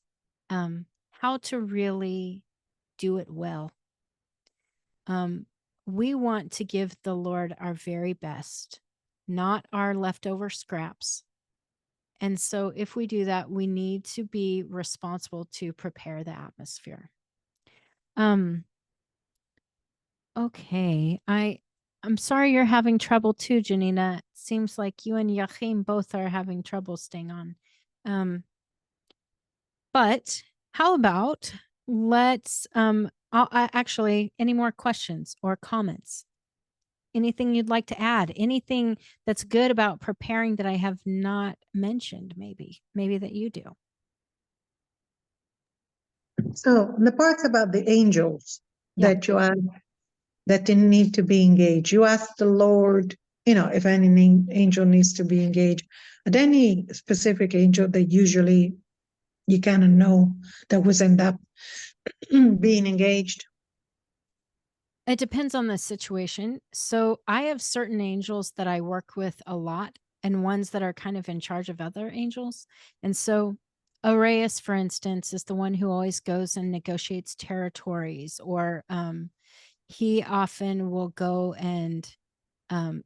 S2: how to really do it well. We want to give the Lord our very best, not our leftover scraps. And so if we do that, we need to be responsible to prepare the atmosphere. Okay. I'm sorry you're having trouble too, Janina. Seems like you and Yachim both are having trouble staying on. But how about let's actually, any more questions or comments? Anything you'd like to add? Anything that's good about preparing that I have not mentioned, maybe that you do?
S3: So the parts about the angels
S2: Yeah.
S3: that you asked that didn't need to be engaged, you asked the Lord, if any angel needs to be engaged. But any specific angel that usually you kind of know that was end up being engaged?
S2: It depends on the situation. So I have certain angels that I work with a lot and ones that are kind of in charge of other angels. And so Arius, for instance, is the one who always goes and negotiates territories, or he often will go and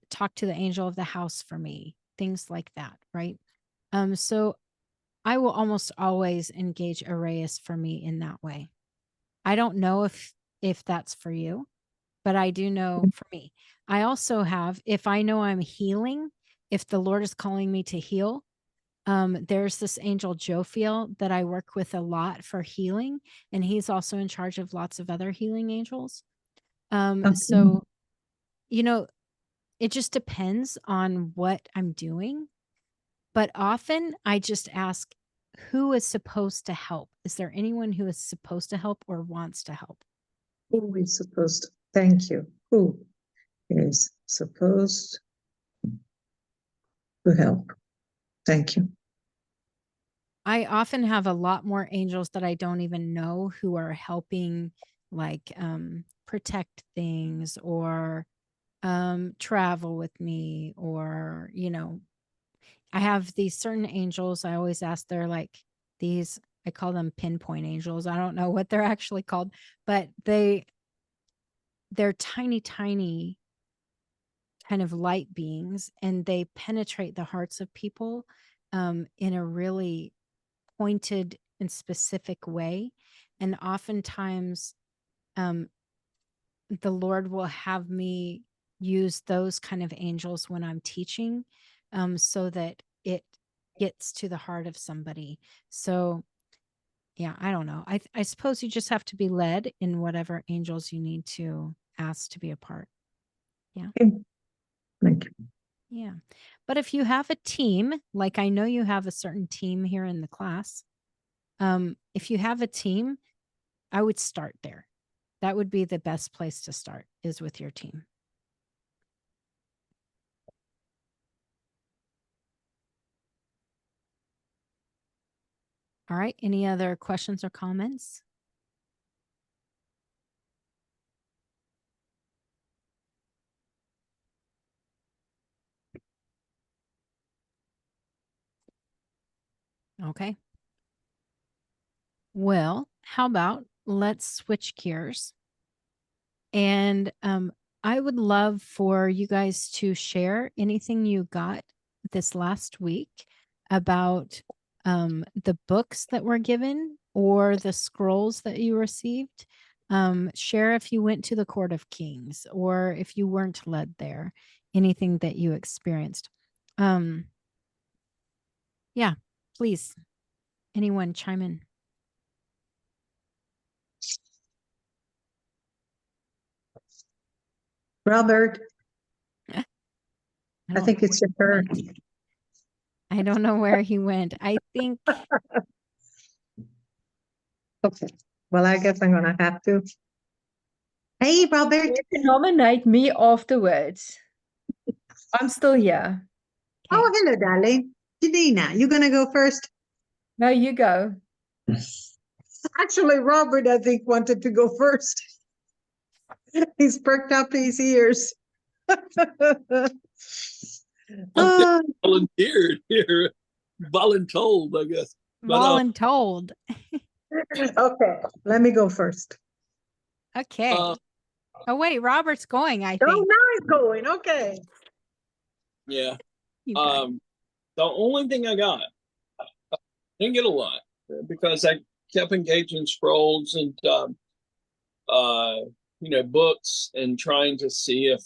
S2: talk to the angel of the house for me, things like that, right? So I will almost always engage Arius for me in that way. I don't know if that's for you, but I do know for me. I also have, if I know I'm healing, if the Lord is calling me to heal, there's this angel Jophiel that I work with a lot for healing, and he's also in charge of lots of other healing angels. So, it just depends on what I'm doing. But often I just ask, who is supposed to help? Is there anyone who is supposed to help or wants to help?
S3: Who is supposed to? Thank you. Who is supposed to help? Thank you.
S2: I often have a lot more angels that I don't even know who are helping, like protect things or travel with me, or I have these certain angels. I always ask, they're like these, I call them pinpoint angels. I don't know what they're actually called, but they're tiny kind of light beings, and they penetrate the hearts of people in a really pointed and specific way. And oftentimes the Lord will have me use those kind of angels when I'm teaching, so that it gets to the heart of somebody. So yeah, I don't know. I suppose you just have to be led in whatever angels you need to ask to be a part. Yeah.
S3: Thank you.
S2: Yeah. But if you have a team, like I know you have a certain team here in the class, if you have a team, I would start there. That would be the best place to start, is with your team. All right. Any other questions or comments? Okay. Well, how about let's switch gears. And I would love for you guys to share anything you got this last week about the books that were given or the scrolls that you received. Share if you went to the Court of Kings or if you weren't led there, anything that you experienced. Yeah, please, anyone chime in.
S3: Robert,
S2: I
S3: I think it's your turn.
S2: I don't know where he went. I think
S3: Okay. Well, I guess I'm gonna have to. Hey, Robert.
S1: You can nominate me afterwards. I'm still here.
S3: Oh, hello, darling. Janina, you gonna go first?
S1: No, you go.
S3: Actually, Robert, I think, wanted to go first. He's perked up his ears. Oh,
S4: Volunteered here, voluntold, I guess. But
S2: voluntold.
S3: okay, let me go first.
S2: Okay.
S4: uh,
S2: Oh wait, Robert's going, I
S3: Oh,
S2: think.
S3: now he's going. Okay.
S4: yeah.
S2: You got it.
S4: The only thing I got, didn't get a lot because I kept engaging scrolls and books and trying to see if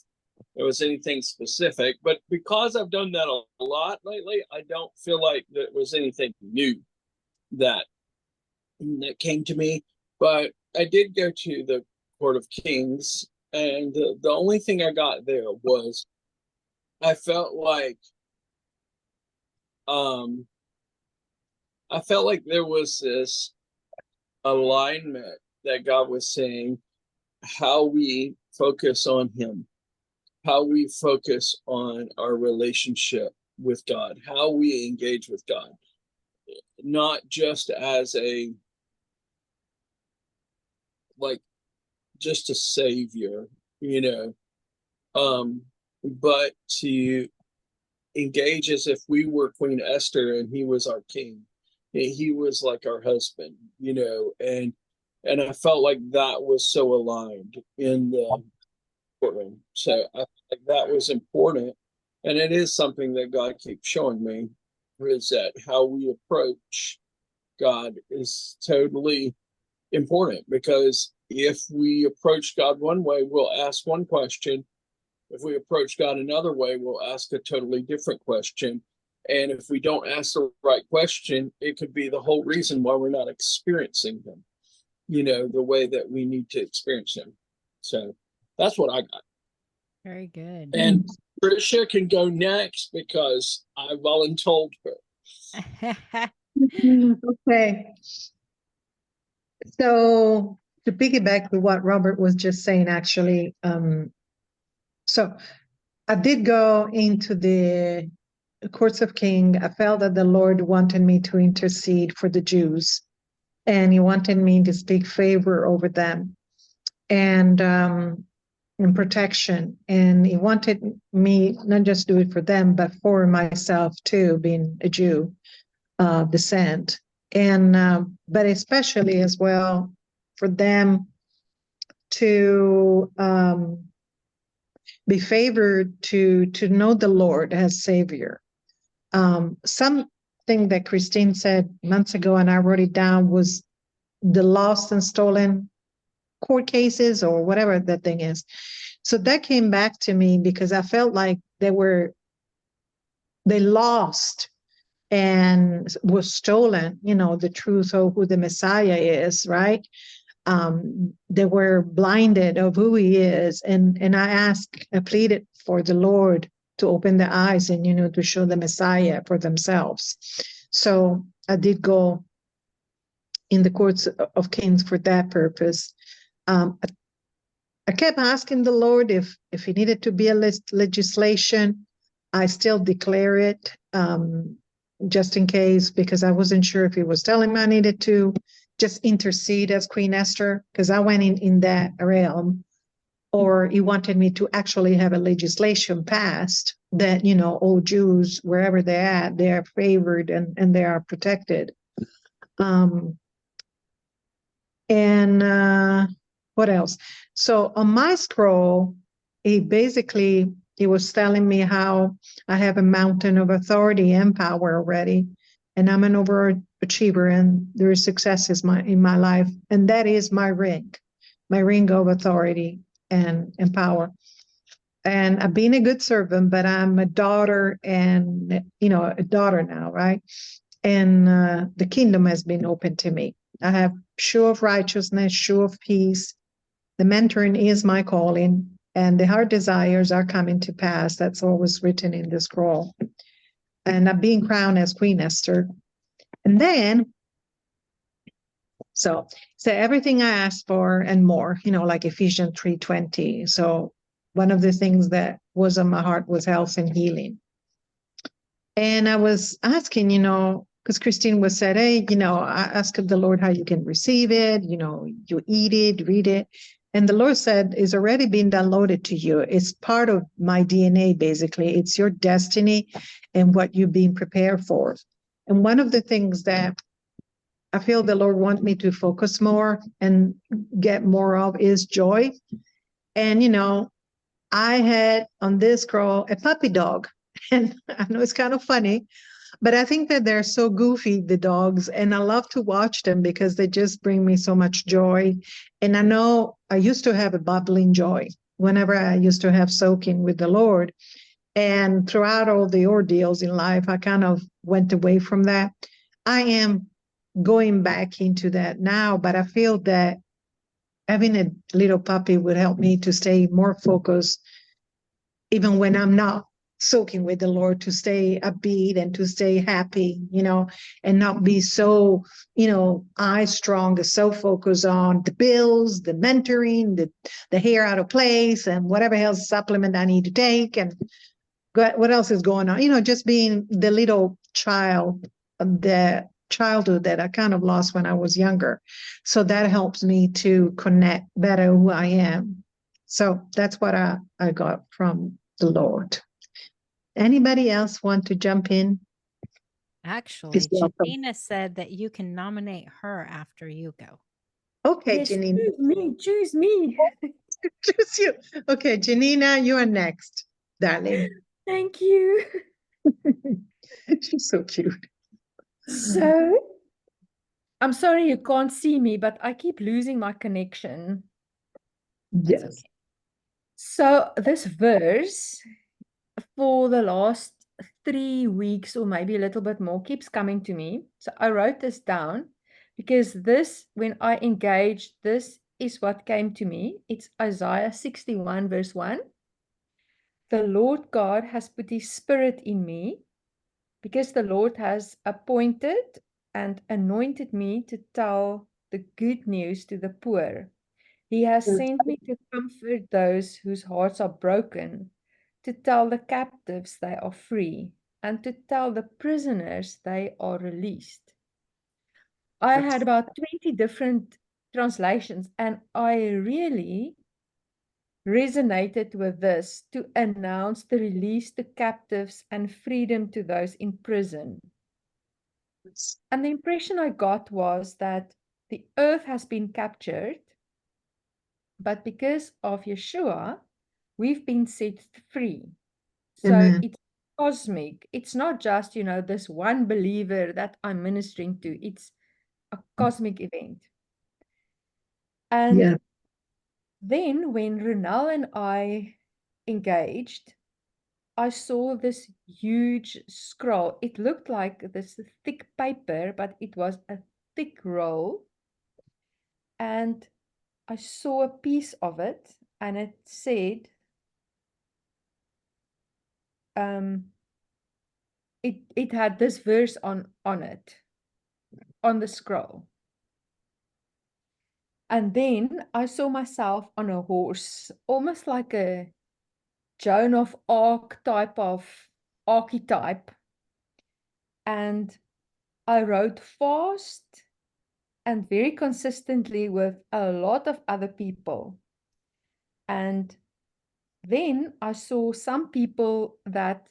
S4: there was anything specific. But because I've done that a lot lately, I don't feel like there was anything new that came to me. But I did go to the Court of Kings, and the only thing I got there was I felt like um I felt like there was this alignment that God was saying how we focus on Him, how we focus on our relationship with God, how we engage with God, not just as just a savior, you know, but to engage as if we were Queen Esther and he was our king. He was like our husband, and I felt like that was so aligned in the courtroom. So I felt like that was important, and it is something that God keeps showing me is that how we approach God is totally important because if we approach God one way, we'll ask one question. If we approach God another way, we'll ask a totally different question. And if we don't ask the right question, it could be the whole reason why we're not experiencing Him, the way that we need to experience Him. So that's what I got.
S2: Very good.
S4: And Tricia can go next because I voluntold her.
S3: Okay. So to piggyback with what Robert was just saying, actually, so I did go into the courts of king. I felt that the Lord wanted me to intercede for the Jews, and He wanted me to speak favor over them, and protection. And He wanted me not just do it for them, but for myself too, being a Jew descent, and but especially as well for them to be favored to know the Lord as Savior. Something that Christine said months ago, and I wrote it down, was the lost and stolen court cases or whatever that thing is. So that came back to me because I felt like there were they lost and was stolen, the truth of who the Messiah is, right? They were blinded of who he is. And I pleaded for the Lord to open their eyes and, to show the Messiah for themselves. So I did go in the courts of kings for that purpose. I kept asking the Lord if it needed to be a legislation. I still declare it, just in case, because I wasn't sure if he was telling me I needed to just intercede as Queen Esther, because I went in that realm, or he wanted me to actually have a legislation passed that, all Jews, wherever they're at, they are favored and they are protected. What else? So on my scroll, he was telling me how I have a mountain of authority and power already, and I'm an overachiever, and there is success in my life, and that is my ring of authority and power. And I've been a good servant, but I'm a daughter, and a daughter now, right? And the kingdom has been open to me. I have show of righteousness, show of peace. The mentoring is my calling, and the heart desires are coming to pass. That's all was written in the scroll. And I'm being crowned as Queen Esther. And then, so everything I asked for and more, like Ephesians 3:20. So one of the things that was on my heart was health and healing. And I was asking, because Christine was said, hey, I asked the Lord how you can receive it, you eat it, read it. And the Lord said, it's already been downloaded to you. It's part of my DNA, basically. It's your destiny and what you've been prepared for. And one of the things that I feel the Lord wants me to focus more and get more of is joy. And, I had on this scroll a puppy dog. And I know it's kind of funny, but I think that they're so goofy, the dogs, and I love to watch them because they just bring me so much joy. And I know I used to have a bubbling joy whenever I used to have soaking with the Lord. And throughout all the ordeals in life, I kind of went away from that. I am going back into that now, but I feel that having a little puppy would help me to stay more focused, even when I'm not soaking with the Lord, to stay upbeat and to stay happy, and not be so, eye strong, so focused on the bills, the mentoring, the hair out of place, and whatever else supplement I need to take, and what else is going on, just being the little child, the childhood that I kind of lost when I was younger. So that helps me to connect better who I am. So that's what I got from the Lord. Anybody else want to jump in?
S2: Actually,
S3: welcome.
S2: Janina said that you can nominate her after you go.
S3: Okay,
S1: Yes,
S3: Janina.
S1: choose me.
S3: Choose you. Okay, Janina, you are next, darling.
S1: Thank you.
S3: She's so cute.
S1: So, I'm sorry you can't see me, but I keep losing my connection.
S2: That's
S3: Yes.
S2: okay.
S1: So this verse for the last 3 weeks or maybe a little bit more keeps coming to me. So I wrote this down because when I engaged, this is what came to me. It's Isaiah 61 verse 1. The Lord God has put his spirit in me because the Lord has appointed and anointed me to tell the good news to the poor. He has sent me to comfort those whose hearts are broken, to tell the captives they are free, and to tell the prisoners they are released. I had about 20 different translations, and I really resonated with this to announce the release to captives and freedom to those in prison. And the impression I got was that the earth has been captured, but because of Yeshua, we've been set free. So
S3: Amen.
S1: it's cosmic. It's not just, this one believer that I'm ministering to. It's a cosmic event. And
S3: Yeah.
S1: then when Renal and I engaged, I saw this huge scroll. It looked like this thick paper, but it was a thick roll. And I saw a piece of it, and it said, it had this verse on it, on the scroll. And then I saw myself on a horse, almost like a Joan of Arc type of archetype. And I rode fast and very consistently with a lot of other people. And then I saw some people that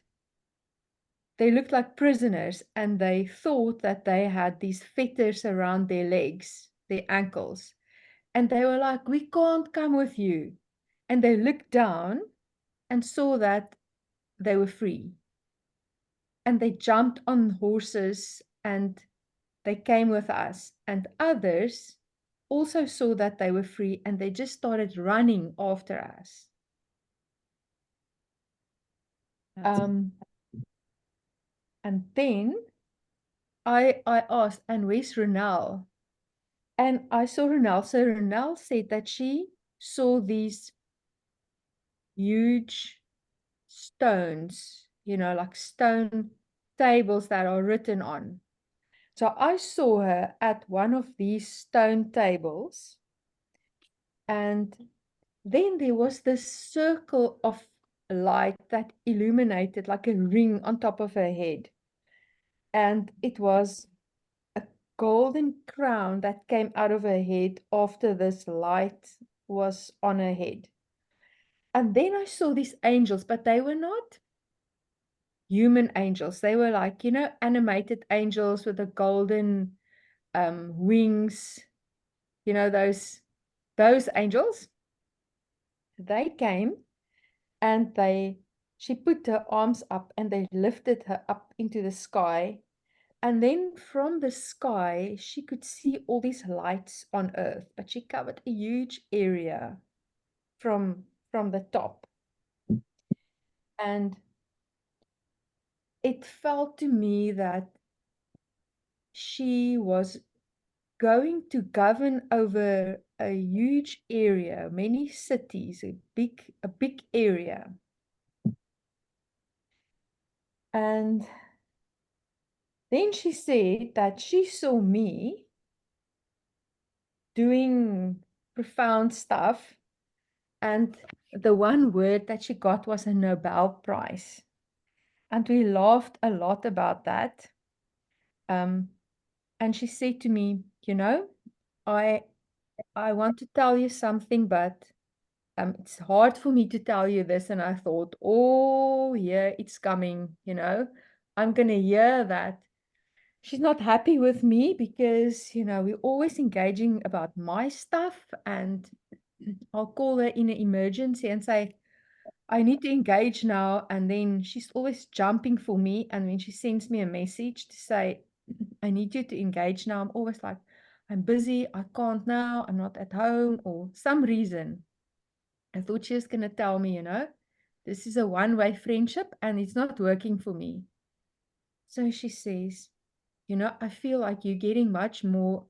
S1: they looked like prisoners, and they thought that they had these fetters around their legs, their ankles. And they were like, we can't come with you. And they looked down and saw that they were free. And they jumped on horses and they came with us. And others also saw that they were free, and they just started running after us. And then I asked, and where's Renelle? And I saw Renelle. So Renelle said that she saw these huge stones, like stone tables that are written on. So I saw her at one of these stone tables, and then there was this circle of light that illuminated like a ring on top of her head. And it was a golden crown that came out of her head after this light was on her head. And then I saw these angels, but they were not human angels. They were like, animated angels with the golden wings, those angels. They came, and she put her arms up, and they lifted her up into the sky. And then from the sky, she could see all these lights on earth, but she covered a huge area from the top. And it felt to me that she was going to govern over a huge area, many cities, a big area. And then she said that she saw me doing profound stuff, and the one word that she got was a Nobel Prize. And we laughed a lot about that. And she said to me, I want to tell you something, but it's hard for me to tell you this. And I thought, oh, yeah, it's coming, I'm going to hear that she's not happy with me because, we're always engaging about my stuff. And I'll call her in an emergency and say, I need to engage now. And then she's always jumping for me. And when she sends me a message to say, I need you to engage now, I'm always like, I'm busy, I can't now, I'm not at home, or some reason. I thought she was going to tell me, this is a one-way friendship and it's not working for me. So she says, I feel like you're getting much more.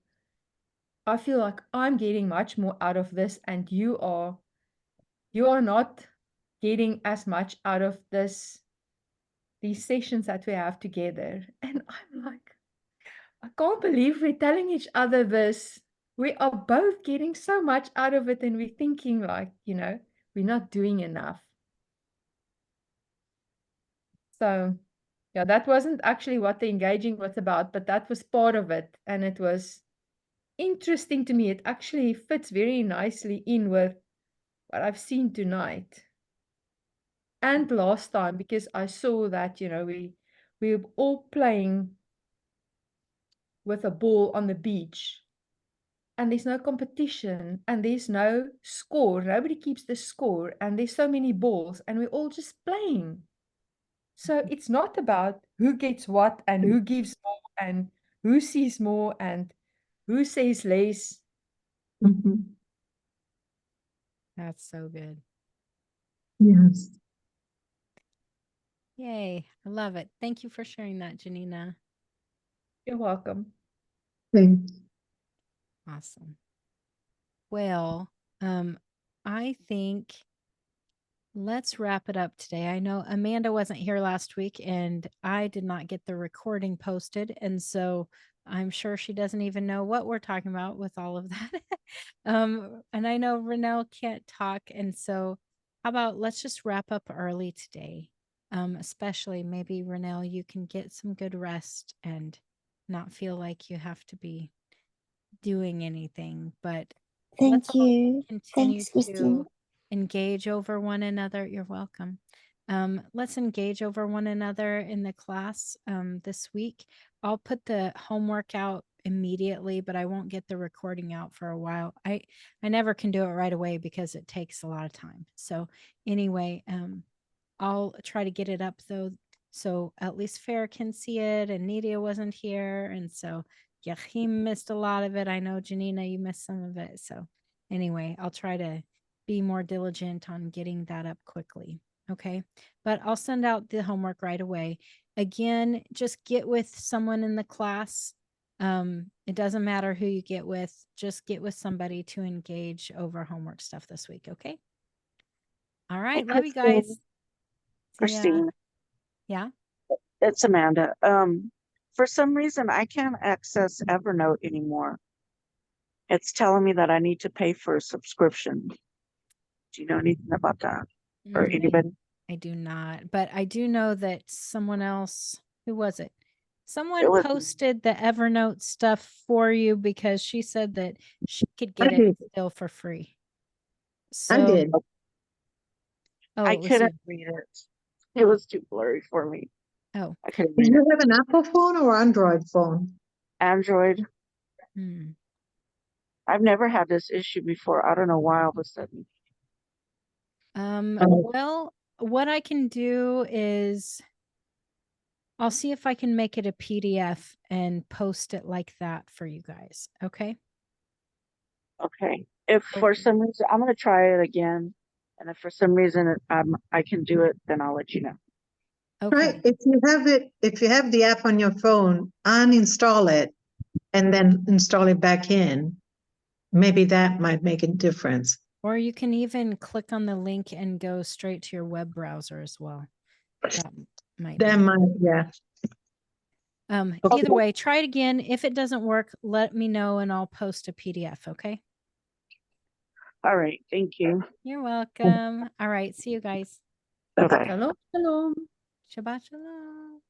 S1: I feel like I'm getting much more out of this, and you are not getting as much out of these sessions that we have together. And I'm like, I can't believe we're telling each other this. We are both getting so much out of it, and we're thinking like, we're not doing enough. So yeah, that wasn't actually what the engaging was about, but that was part of it. And it was interesting to me. It actually fits very nicely in with what I've seen tonight and last time, because I saw that, we were all playing with a ball on the beach, and there's no competition and there's no score. Nobody keeps the score, and there's so many balls, and we're all just playing. So it's not about who gets what and who gives more and who sees more and who says less.
S3: Mhm.
S2: That's so good.
S3: Yes.
S2: Yay. I love it. Thank you for sharing that, Janina.
S1: You're welcome.
S3: Okay.
S2: Awesome. Well, I think let's wrap it up today. I know Amanda wasn't here last week and I did not get the recording posted. And so I'm sure she doesn't even know what we're talking about with all of that. And I know Renelle can't talk. And so how about let's just wrap up early today? Especially maybe Renelle, you can get some good rest and not feel like you have to be doing anything, but let's
S6: Thank
S2: all
S6: you.
S2: continue
S6: Thanks, Christine.
S2: to engage over one another. You're welcome. Let's engage over one another in the class this week. I'll put the homework out immediately, but I won't get the recording out for a while. I never can do it right away because it takes a lot of time. So anyway, I'll try to get it up though, so at least Fair can see it, and Nidia wasn't here, and so Yachim missed a lot of it. I know Janina, you missed some of it. So anyway, I'll try to be more diligent on getting that up quickly. Okay. But I'll send out the homework right away. Again, just get with someone in the class. It doesn't matter who you get with, just get with somebody to engage over homework stuff this week. Okay. All right. Love you guys. See ya.
S5: Christine,
S2: Yeah.
S5: it's Amanda. For some reason, I can't access Evernote anymore. It's telling me that I need to pay for a subscription. Do you know anything about that? Or
S2: Mm,
S5: anybody?
S2: I do not, but I do know that someone else, who was it? Someone
S5: It was
S2: posted the Evernote stuff for you because she said that she could
S3: I
S2: get it
S3: did.
S2: still for free.
S3: I
S2: So,
S3: did.
S2: oh,
S5: I
S2: it was
S5: couldn't
S2: you.
S5: read it. It was too blurry for me.
S2: Oh,
S5: I couldn't
S3: Do
S5: read it.
S3: you have an Apple phone or Android phone?
S5: Android.
S2: hmm.
S5: I've never had this issue before. I don't know why all of a sudden.
S3: Oh.
S2: Well, what I can do is I'll see if I can make it a PDF and post it like that for you guys. Okay.
S5: Okay. If
S2: Or-
S5: for some reason I'm gonna try it again, and if for some reason I can do it, then I'll let you know.
S3: Right.
S2: Okay.
S3: If you have the app on your phone, uninstall it and then install it back in. Maybe that might make a difference.
S2: Or you can even click on the link and go straight to your web browser as well. That might
S3: That
S2: be.
S3: might, yeah.
S2: Either
S5: Okay.
S2: way, try it again. If it doesn't work, let me know and I'll post a PDF. Okay.
S5: All right. Thank you.
S2: You're welcome. All right. See you guys.
S5: Bye bye.
S1: Shalom, shalom.
S2: Shabbat shalom.